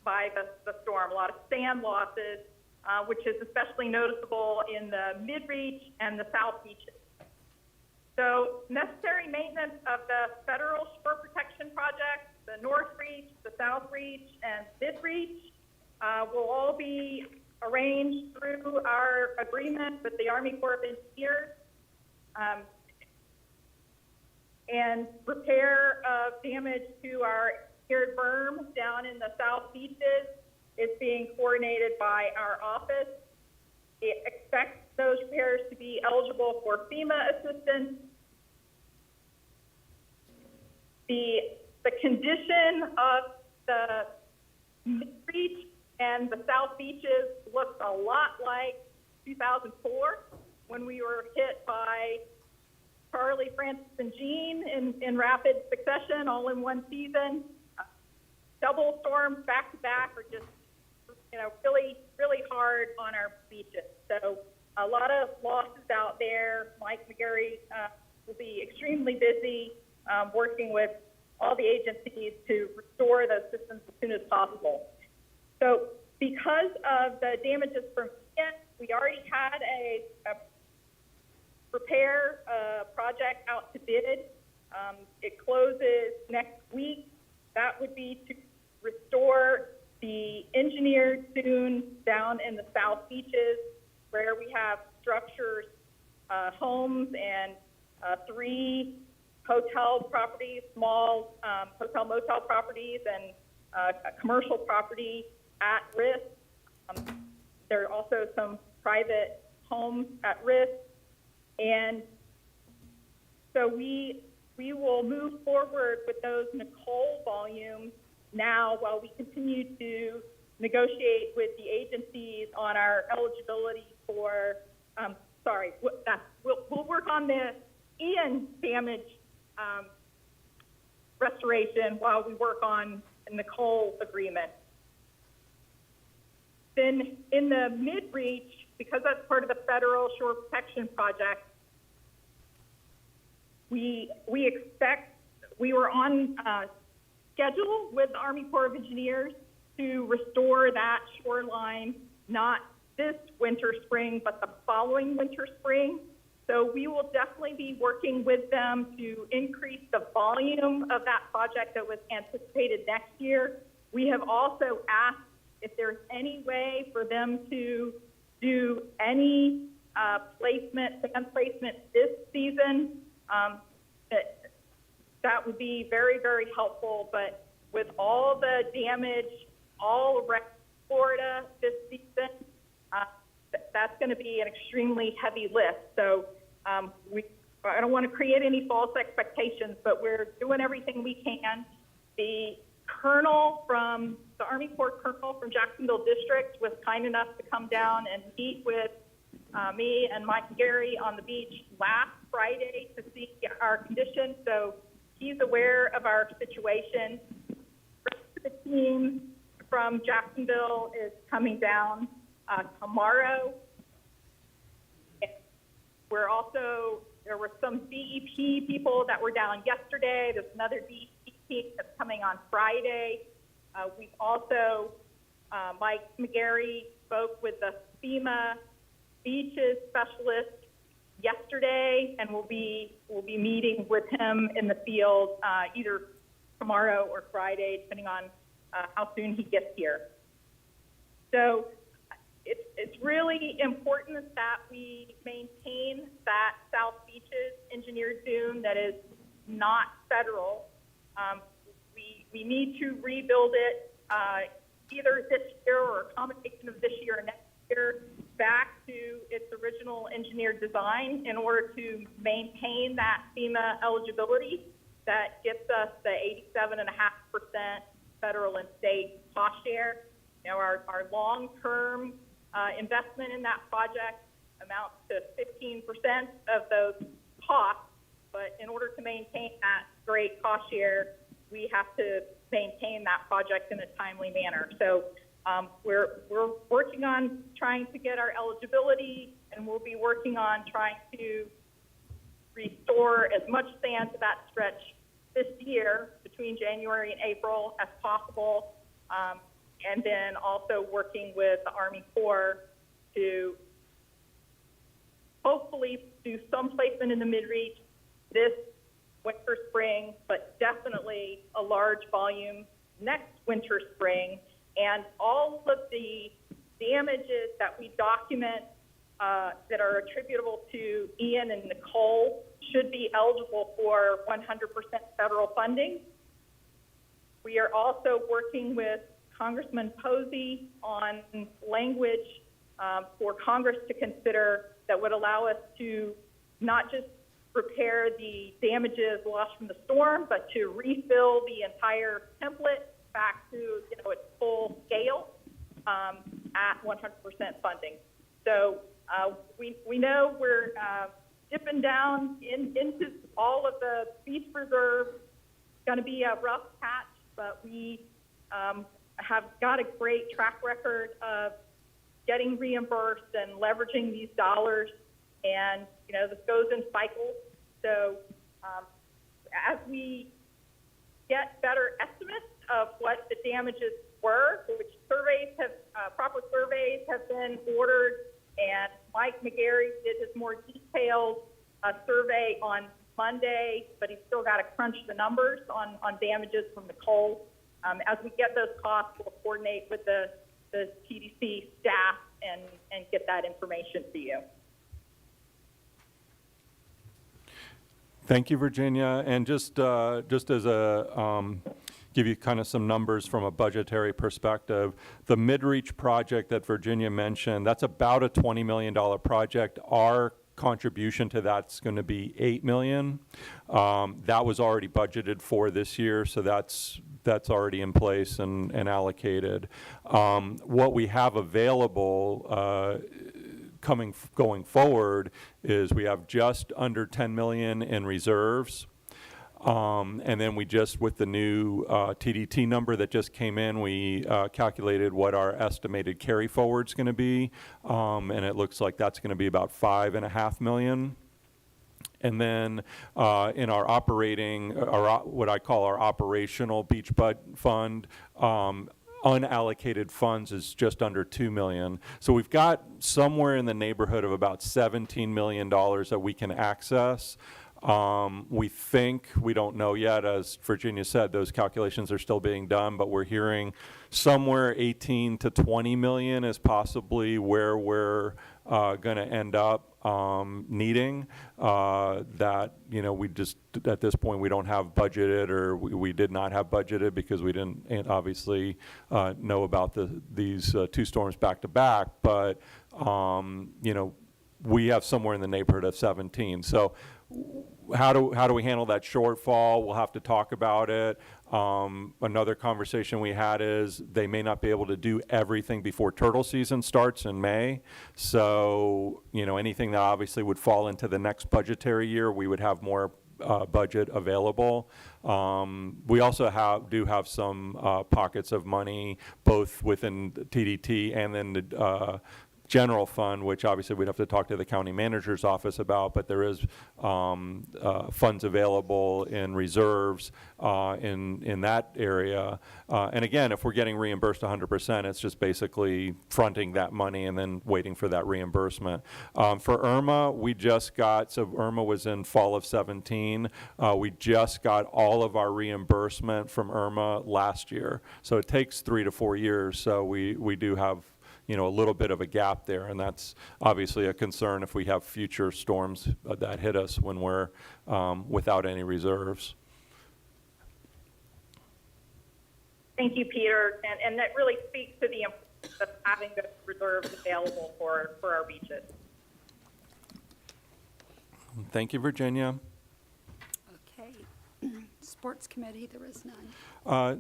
by the storm, a lot of sand losses, which is especially noticeable in the mid-reach and the south beaches. So necessary maintenance of the federal shore protection projects, the North Reach, the South Reach, and mid-reach will all be arranged through our agreement with the Army Corps of Engineers. And repair of damage to our engineered berm down in the south beaches is being coordinated by our office. We expect those repairs to be eligible for FEMA assistance. The condition of the mid-reach and the south beaches looks a lot like 2004 when we were hit by Charlie, Francis, and Jean in rapid succession, all in one season. Double storms back to back are just, really, really hard on our beaches. So a lot of losses out there. Mike McGarry will be extremely busy working with all the agencies to restore those systems as soon as possible. So because of the damages from Ian, we already had a repair project out to bid. It closes next week. That would be to restore the engineered dune down in the south beaches where we have structures, homes, and 3 hotel properties, small hotel motel properties, and a commercial property at risk. There are also some private homes at risk. And so we will move forward with those Nicole volumes now while we continue to negotiate with the agencies on our eligibility for, we'll work on the Ian damage restoration while we work on the Nicole agreement. Then in the mid-reach, because that's part of the federal shore protection project, we were on schedule with the Army Corps of Engineers to restore that shoreline, not this winter, spring, but the following winter, spring. So we will definitely be working with them to increase the volume of that project that was anticipated next year. We have also asked if there's any way for them to do any sand placement this season. That would be very, very helpful. But with all the damage all around Florida this season, that's going to be an extremely heavy lift. So I don't want to create any false expectations, but we're doing everything we can. The colonel from the Army Corps colonel from Jacksonville District was kind enough to come down and meet with me and Mike Gary on the beach last Friday to see our condition. So he's aware of our situation. The rest of the team from Jacksonville is coming down tomorrow. There were some DEP people that were down yesterday. There's another DEP team that's coming on Friday. We've also, Mike McGarry spoke with the FEMA beaches specialist yesterday, and we'll be meeting with him in the field either tomorrow or Friday, depending on how soon he gets here. So it's really important that we maintain that South Beaches engineered dune that is not federal. We need to rebuild it either this year or a combination of this year and next year back to its original engineered design in order to maintain that FEMA eligibility that gets us the 87.5% federal and state cost share. Our long-term investment in that project amounts to 15% of those costs, but in order to maintain that great cost share, we have to maintain that project in a timely manner. So we're working on trying to get our eligibility, and we'll be working on trying to restore as much sand to that stretch this year between January and April as possible, and then also working with the Army Corps to hopefully do some placement in the mid-reach this winter, spring, but definitely a large volume next winter, spring. And all of the damages that we document that are attributable to Ian and Nicole should be eligible for 100% federal funding. We are also working with Congressman Posey on language for Congress to consider that would allow us to not just repair the damages lost from the storm, but to refill the entire template back to its full scale at 100% funding. So we know we're dipping down into all of the beach reserve. It's going to be a rough patch, but we have got a great track record of getting reimbursed and leveraging these dollars. And, this goes in cycles. So as we get better estimates of what the damages were, which proper surveys have been ordered, and Mike McGarry did his more detailed survey on Monday, but he's still got to crunch the numbers on damages from Nicole. As we get those costs, we'll coordinate with the TDC staff and get that information to you. Thank you, Virginia. And just as a give you kind of some numbers from a budgetary perspective, the Midreach project that Virginia mentioned, that's about a $20 million project. Our contribution to that's going to be $8 million. That was already budgeted for this year, so that's already in place and allocated. What we have available going forward is we have just under $10 million in reserves. And then we just, with the new TDT number that just came in, we calculated what our estimated carry forward's going to be, and it looks like that's going to be about $5.5 million. And then in our operating, what I call our operational beach bud fund, unallocated funds is just under $2 million. So we've got somewhere in the neighborhood of about $17 million that we can access. We think, we don't know yet, as Virginia said, those calculations are still being done, but we're hearing somewhere 18 to 20 million is possibly where we're going to end up needing. That, we just, at this point, we don't have budgeted, or we did not have budgeted because we didn't obviously know about these two storms back to back, but, we have somewhere in the neighborhood of 17. So how do we handle that shortfall? We'll have to talk about it. Another conversation we had is they may not be able to do everything before turtle season starts in May. So, anything that obviously would fall into the next budgetary year, we would have more budget available. We also do have some pockets of money, both within TDT and then the general fund, which obviously we'd have to talk to the county manager's office about, but there is funds available in reserves in that area. And again, if we're getting reimbursed 100%, it's just basically fronting that money and then waiting for that reimbursement. For Irma, so Irma was in fall of 17. We just got all of our reimbursement from Irma last year. So it takes 3 to 4 years. So we do have a little bit of a gap there, and that's obviously a concern if we have future storms that hit us when we're without any reserves. Thank you, Peter, and that really speaks to the importance of having those reserves available for our beaches. Thank you, Virginia. Okay. Sports Committee? There is none.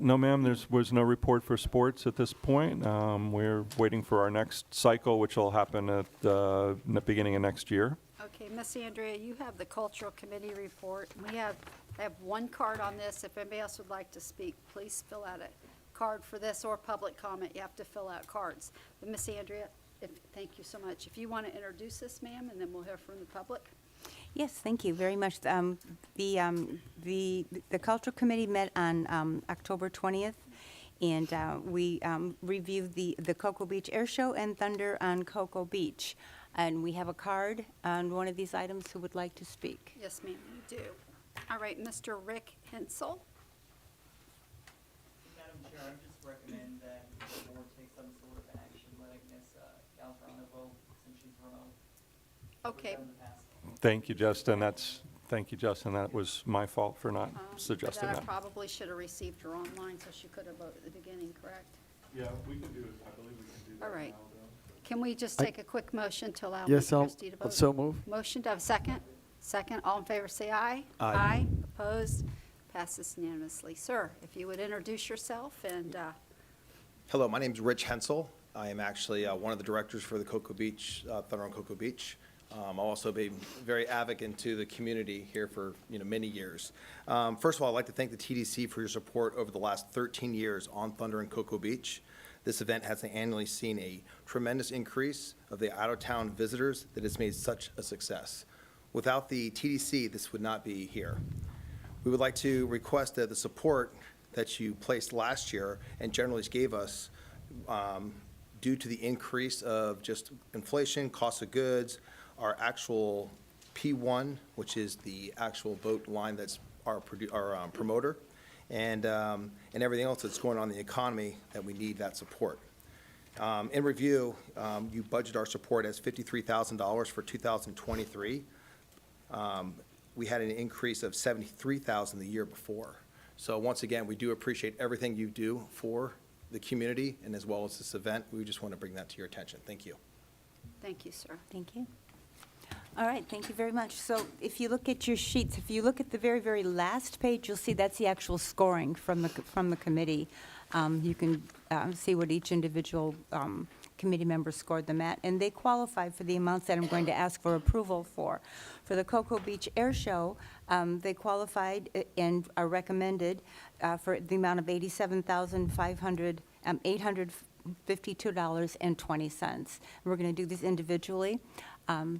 No, ma'am, there was no report for sports at this point. We're waiting for our next cycle, which will happen at the beginning of next year. Okay, Miss Andrea, you have the Cultural Committee report. I have one card on this. If anybody else would like to speak, please fill out a card for this or public comment. You have to fill out cards. But Miss Andrea, thank you so much. If you want to introduce this, ma'am, and then we'll hear from the public. Yes, thank you very much. The Cultural Committee met on October 20th, and we reviewed the Cocoa Beach Air Show and Thunder on Cocoa Beach. And we have a card on one of these items who would like to speak. Yes, ma'am, you do. All right, Mr. Rick Hensel. Madam Chair, I just recommend that the board take some sort of action letting Ms. Califano vote since she's remote. Okay. Thank you, Justin. Thank you, Justin. That was my fault for not suggesting That I that. probably should have received her online, so she could have voted at the beginning, correct? Yeah, we can do it. I believe we can do that. All right. Can we just take a quick motion to allow Yes, Ms. Christie to vote? so move. Motion to have a second? Second, all in favor, say aye. Aye. Opposed? Passes unanimously. Sir, if you would introduce yourself and, Hello, my name's Rich Hensel. I am actually one of the directors for the Cocoa Beach, Thunder on Cocoa Beach. I've also been very advocate to the community here for many years. First of all, I'd like to thank the TDC for your support over the last 13 years on Thunder and Cocoa Beach. This event has annually seen a tremendous increase of the out-of-town visitors that has made such a success. Without the TDC, this would not be here. We would like to request that the support that you placed last year and generally gave us due to the increase of just inflation, cost of goods, our actual P1, which is the actual boat line that's our promoter, and everything else that's going on in the economy that we need that support. In review, you budget our support as $53,000 for 2023. We had an increase of $73,000 the year before. So once again, we do appreciate everything you do for the community and as well as this event. We just want to bring that to your attention. Thank you. thank you, sir. Thank you. All right, thank you very much. So if you look at your sheets, if you look at the very, very last page, you'll see that's the actual scoring from the committee. You can see what each individual committee member scored them at, and they qualify for the amounts that I'm going to ask for approval for. For the Cocoa Beach Air Show, they qualified and are recommended for the amount of $852.20. We're going to do this individually.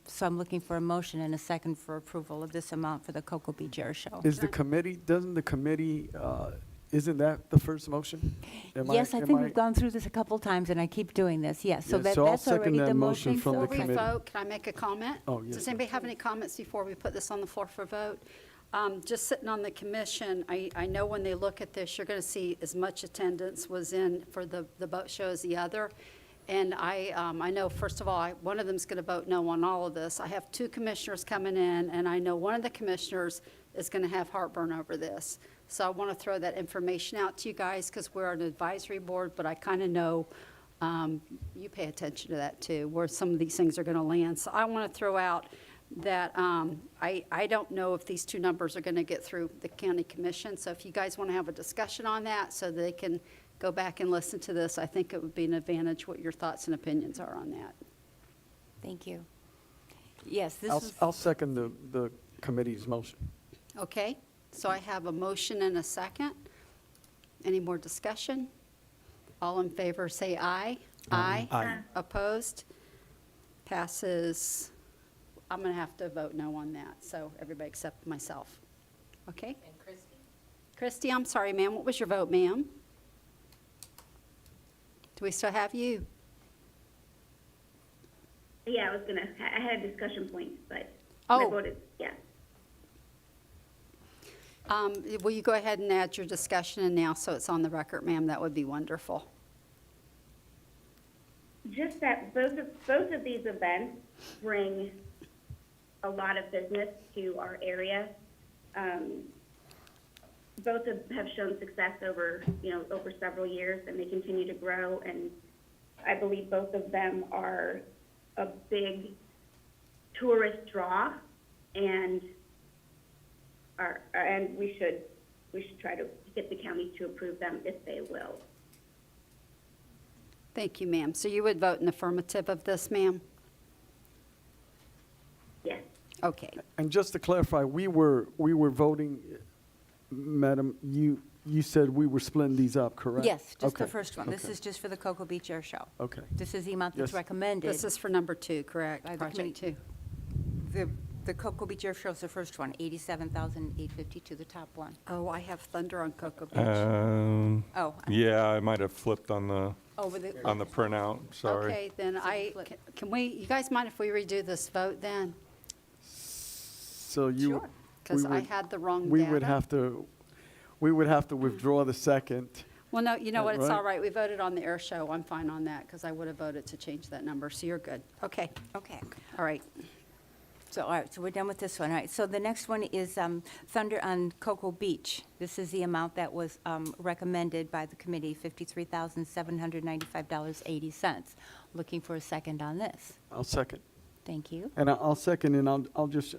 So I'm looking for a motion and a second for approval of this amount for the Cocoa Beach Air Show. Doesn't the committee, isn't that the first motion? Yes, I think we've gone through this a couple times, and I keep doing this, yes. So Yeah, so I'll that's already second that the motion motion. from the Before we committee. vote, can I make a comment? Oh, yes. Does anybody have any comments before we put this on the floor for vote? Just sitting on the commission, I know when they look at this, you're going to see as much attendance was in for the boat show as the other. And I know, first of all, one of them's going to vote no on all of this. I have two commissioners coming in, and I know one of the commissioners is going to have heartburn over this. So I want to throw that information out to you guys because we're an advisory board, but I kind of know you pay attention to that too, where some of these things are going to land. So I want to throw out that I don't know if these two numbers are going to get through the county commission. So if you guys want to have a discussion on that so they can go back and listen to this, I think it would be an advantage what your thoughts and opinions are on that. Thank you. Yes, this is, I'll second the committee's motion. Okay, so I have a motion and a second. Any more discussion? All in favor, say aye. Aye. Aye. Opposed? Passes, I'm going to have to vote no on that, so everybody except myself. Okay? And Christie? Christie, I'm sorry, ma'am, what was your vote, ma'am? Do we still have you? Yeah, I had a discussion point, but Oh. my vote is yes. Will you go ahead and add your discussion in now so it's on the record, ma'am? That would be wonderful. Just that both of these events bring a lot of business to our area. Both have shown success over several years, and they continue to grow. And I believe both of them are a big tourist draw, and we should we should try to get the county to approve them if they will. Thank you, ma'am. So you would vote in affirmative of this, ma'am? Yes. Okay. And just to clarify, we were voting, Madam, you said we were splitting these up, correct? Yes, just the Okay, first one. This okay, is just for the Cocoa Beach Air Show. Okay. This is the amount that's Yes. recommended. This is for number 2, correct? By the Project committee. 2. The Cocoa Beach Air Show is the first one, 87,852, the top one. Oh, I have Thunder on Cocoa Beach. Um, Oh, Yeah, I might have flipped on the over the, printout, sorry. Okay, then can we, you guys mind if we redo this vote then? So you. Sure. Because we I would- had the wrong We data. would have to withdraw the second. Well, no, you know what, it's all Right. right. We voted on the air show. I'm fine on that because I would have voted to change that number, so you're good. Okay, okay. all right. So, all right, so we're done with this one. All right, so the next one is Thunder on Cocoa Beach. This is the amount that was recommended by the committee, $53,795.80. Looking for a second on this. I'll second. Thank you. And I'll second, and I'll just,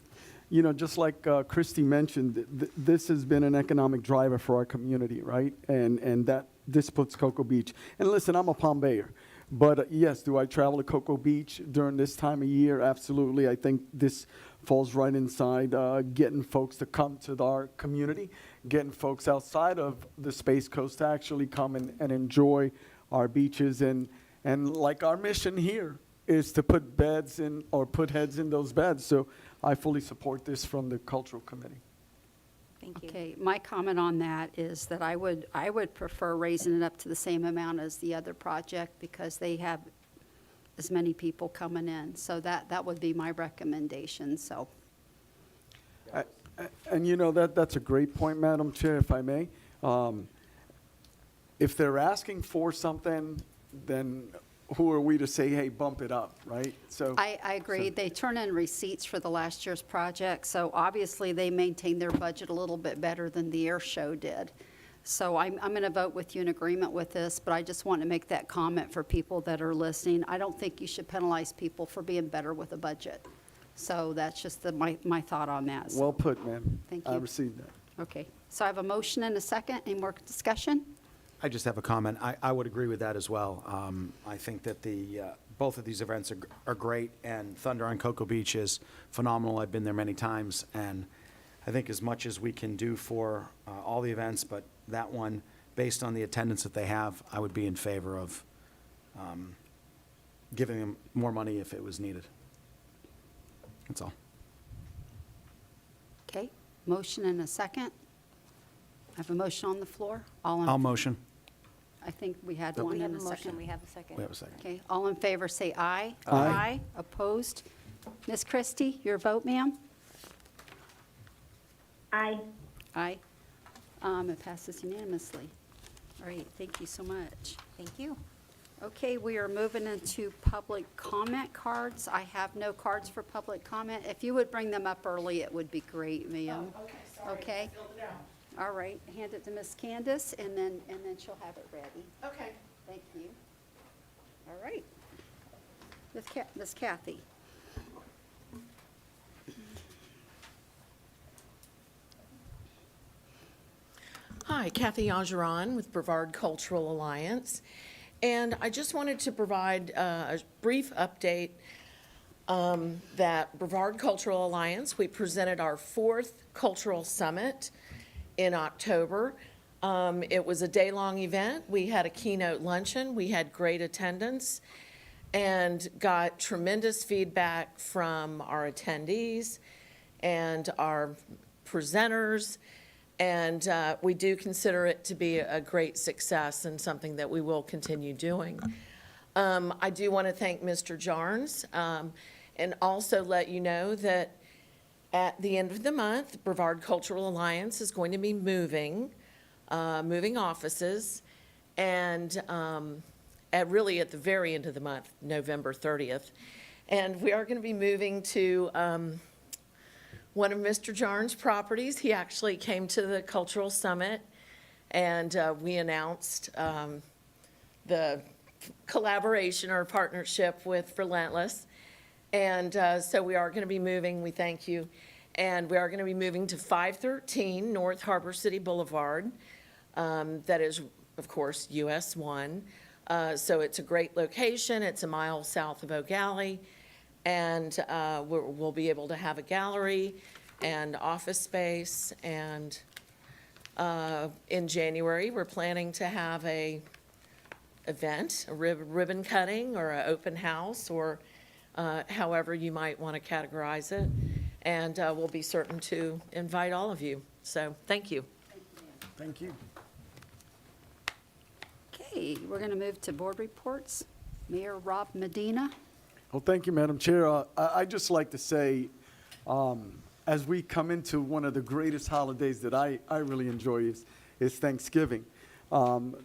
just like Christy mentioned, this has been an economic driver for our community, right? And this puts Cocoa Beach. And listen, I'm a Palm Bayer, but yes, do I travel to Cocoa Beach during this time of year? Absolutely. I think this falls right inside getting folks to come to our community, getting folks outside of the Space Coast to actually come and enjoy our beaches. And like our mission here is to put beds in, or put heads in those beds. So I fully support this from the Cultural Committee. Thank you. Okay, my comment on that is that I would prefer raising it up to the same amount as the other project because they have as many people coming in. So that would be my recommendation, so. And that's a great point, Madam Chair, if I may. If they're asking for something, then who are we to say, hey, bump it up, right? So I agree. They turn in receipts for the last year's project, so obviously they maintain their budget a little bit better than the air show did. So I'm going to vote with you in agreement with this, but I just want to make that comment for people that are listening. I don't think you should penalize people for being better with a budget. So that's just my thought on that. So- well put, ma'am. Thank I you. received that. Okay, so I have a motion and a second. Any more discussion? I just have a comment. I would agree with that as well. I think that both of these events are great, and Thunder on Cocoa Beach is phenomenal. I've been there many times, and I think as much as we can do for all the events, but that one, based on the attendance that they have, I would be in favor of giving them more money if it was needed. That's all. Okay, motion and a second. I have a motion on the floor. I'll motion. I think we had We one have in a a motion, second. we have a second. We have a second. Okay, all in favor, say aye. Aye. Opposed? Ms. Christie, your vote, ma'am? Aye. Aye. It passes unanimously. All right, thank you so much. Thank you. Okay, we are moving into public comment cards. I have no cards for public comment. If you would bring them up early, it would be great, ma'am. Okay, sorry. Okay. All right, hand it to Ms. Candace, and then she'll have it ready. Okay. Thank you. All right. Ms. Kathy. Hi, Kathy Ageron with Brevard Cultural Alliance. And I just wanted to provide a brief update that Brevard Cultural Alliance, we presented our 4th Cultural Summit in October. It was a day-long event. We had a keynote luncheon. We had great attendance and got tremendous feedback from our attendees and our presenters. And we do consider it to be a great success and something that we will continue doing. I do want to thank Mr. Jarnes and also let you know that at the end of the month, Brevard Cultural Alliance is going to be moving offices, and really at the very end of the month, November 30th. And we are going to be moving to one of Mr. Jarnes' properties. He actually came to the Cultural Summit, and we announced the collaboration or partnership with Relentless. And so we are going to be moving. We thank you. And we are going to be moving to 513 North Harbor City Boulevard. That is, of course, US 1. So it's a great location. It's a mile south of Oak Alley. And we'll be able to have a gallery and office space. And in January, we're planning to have a event, a ribbon cutting or an open house, or however you might want to categorize it. And we'll be certain to invite all of you. So thank you. Thank you. Okay, we're going to move to board reports. Mayor Rob Medina. Well, thank you, Madam Chair. I'd just like to say, as we come into one of the greatest holidays that I really enjoy is Thanksgiving.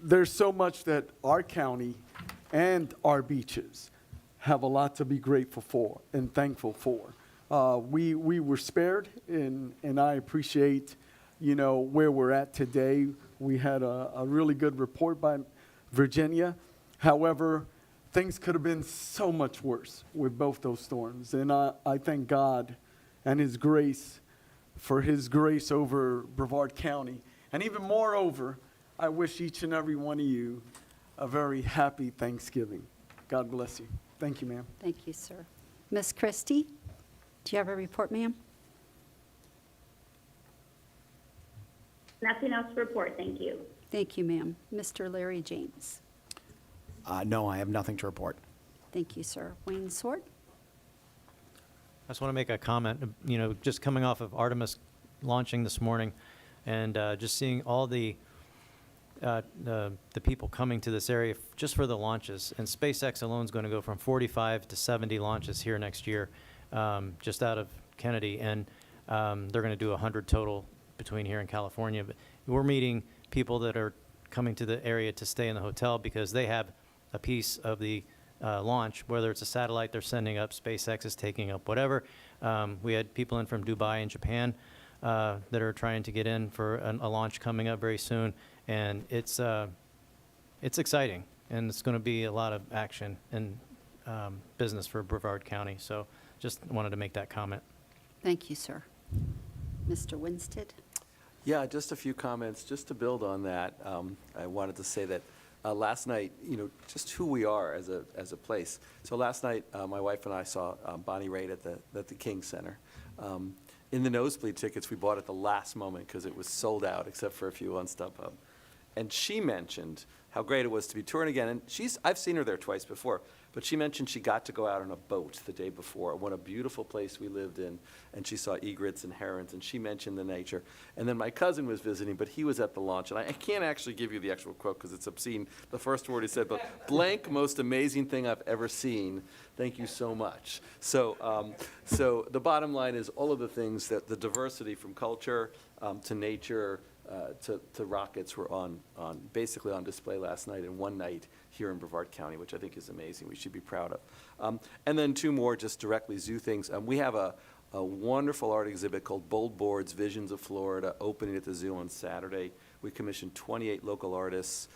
There's so much that our county and our beaches have a lot to be grateful for and thankful for. We were spared, and I appreciate, where we're at today. We had a really good report by Virginia. However, things could have been so much worse with both those storms. And I thank God and His grace for His grace over Brevard County. And even moreover, I wish each and every one of you a very happy Thanksgiving. God bless you. Thank you, ma'am. Thank you, sir. Miss Christie, do you have a report, ma'am? Nothing else to report, thank you. Thank you, ma'am. Mr. Larry James. No, I have nothing to report. Thank you, sir. Wayne Sword. I just want to make a comment, just coming off of Artemis launching this morning and just seeing all the people coming to this area just for the launches. And SpaceX alone is going to go from 45 to 70 launches here next year, just out of Kennedy. And they're going to do 100 total between here and California. But we're meeting people that are coming to the area to stay in the hotel because they have a piece of the launch, whether it's a satellite they're sending up, SpaceX is taking up, whatever. We had people in from Dubai and Japan that are trying to get in for a launch coming up very soon. And it's exciting, and it's going to be a lot of action and business for Brevard County. So just wanted to make that comment. Thank you, sir. Mr. Winstead. Yeah, just a few comments. Just to build on that, I wanted to say that last night, just who we are as a place. So last night, my wife and I saw Bonnie Raitt at the King Center. In the nosebleed tickets, we bought at the last moment because it was sold out, except for a few on StubHub. And she mentioned how great it was to be touring again. And I've seen her there twice before, but she mentioned she got to go out on a boat the day before. What a beautiful place we lived in. And she saw egrets and herons, and she mentioned the nature. And then my cousin was visiting, but he was at the launch. And I can't actually give you the actual quote because it's obscene, the first word he said, but blank, most amazing thing I've ever seen. Thank you so much. So, so the bottom line is all of the things that the diversity from culture to nature, to rockets were basically on display last night in one night here in Brevard County, which I think is amazing. We should be proud of. And then two more just directly zoo things. We have a wonderful art exhibit called Bold Boards, Visions of Florida, opening at the zoo on Saturday. We commissioned 28 local artists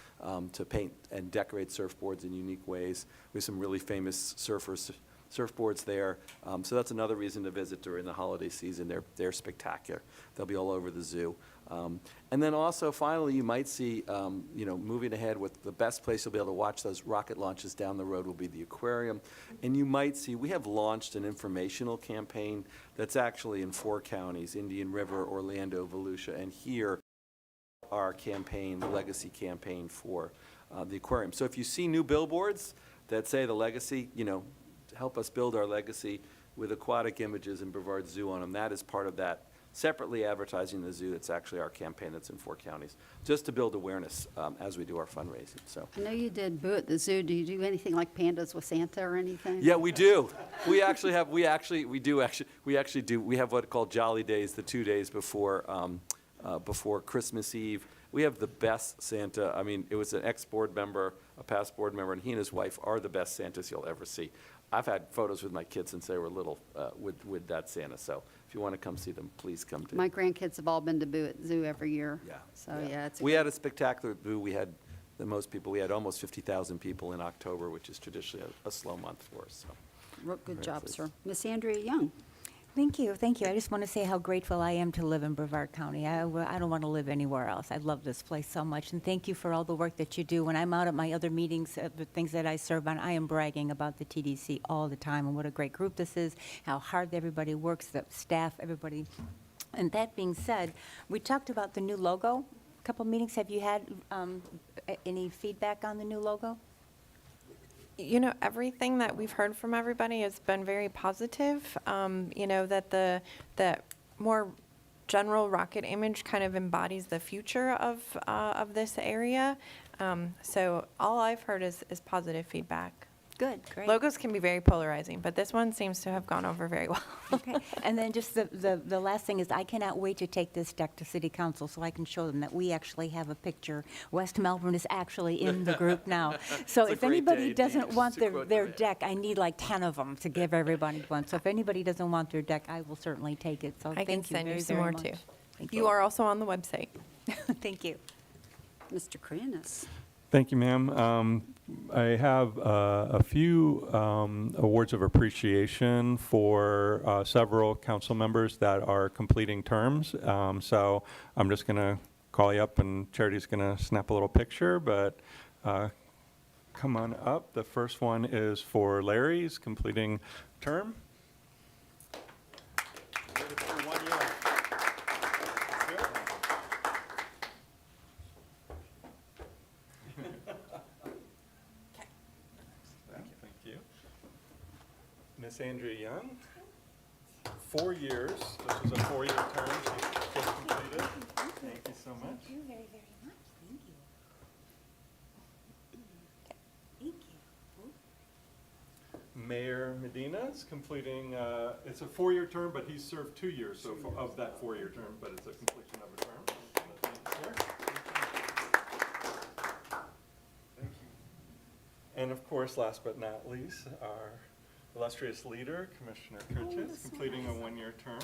to paint and decorate surfboards in unique ways. We have some really famous surfboards there. So that's another reason to visit during the holiday season. They're spectacular. They'll be all over the zoo. And then also, finally, you might see, moving ahead with the best place you'll be able to watch those rocket launches down the road will be the aquarium. And you might see, we have launched an informational campaign that's actually in 4 counties, Indian River, Orlando, Volusia, and here our campaign, the Legacy campaign for the aquarium. So if you see new billboards that say the Legacy, help us build our legacy with aquatic images and Brevard Zoo on them, that is part of that. Separately advertising the zoo, it's actually our campaign that's in 4 counties, just to build awareness as we do our fundraising. So. I know you did Boo at the Zoo. Do you do anything like Pandas with Santa or anything? Yeah, we do. We actually have what called Jolly Days, the 2 days before Christmas Eve. We have the best Santa. I mean, it was an ex-board member, a past board member, and he and his wife are the best Santas you'll ever see. I've had photos with my kids since they were little with that Santa. So if you want to come see them, please come to. My grandkids have all been to Boo at the Zoo every year. Yeah. So yeah, it's. We had a spectacular Boo. We had the most people. We had almost 50,000 people in October, which is traditionally a slow month for us. So. Good Very job, pleased. sir. Miss Andrea Young. Thank you, thank you. I just want to say how grateful I am to live in Brevard County. I don't want to live anywhere else. I love this place so much, and thank you for all the work that you do. When I'm out at my other meetings, the things that I serve on, I am bragging about the TDC all the time and what a great group this is, how hard everybody works, the staff, everybody. And that being said, we talked about the new logo. A couple meetings. Have you had any feedback on the new logo? You know, everything that we've heard from everybody has been very positive. You know, that the more general rocket image kind of embodies the future of this area. So all I've heard is positive feedback. Good, great. Logos can be very polarizing, but this one seems to have gone over very well. Okay, and then just the last thing is, I cannot wait to take this deck to City Council so I can show them that we actually have a picture. West Melbourne is actually in the group now. So It's a if great anybody day, doesn't Dean, want to their quote their Diane. deck, I need like 10 of them to give everybody one. So if anybody doesn't want their deck, I will certainly take it. So I can thank you send you very, some very more much. too. Thank You are also on the website. Thank you. Mr. Kranis. Thank you, ma'am. I have a few awards of appreciation for several council members that are completing terms. So I'm just going to call you up, and Charity's going to snap a little picture, but come on up. The first one is for Larry's completing term. Thank you. Miss Andrea Young, 4 years. This is a 4-year term she just completed. Thank you so much. Thank you very, very much. Thank you. Thank you. Mayor Medina is completing, it's a 4-year term, but he's served 2 years so far of that 4-year term, but it's a completion of a term. Thank you, sir. Thank you. And of course, last but not least, our illustrious leader, Commissioner Kirchhoff, completing a 1-year term.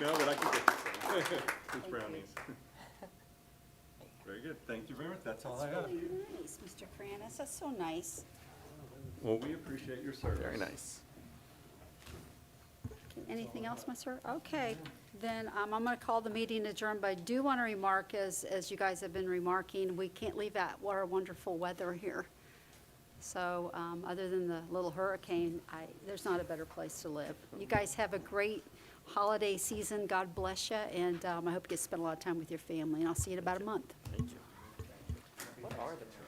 No, but I can get you some. It's brownies. Very good. Thank you very much. That's all I have. That's really nice, Mr. Kranis. That's so nice. Well, we appreciate your service. Very nice. Anything else, sir? Okay, then I'm going to call the meeting adjourned, but I do want to remark, as you guys have been remarking, we can't leave out our wonderful weather here. So other than the little hurricane, there's not a better place to live. You guys have a great holiday season. God bless you, and I hope you get to spend a lot of time with your family, and I'll see you in about a month. Thank you. What are the terms?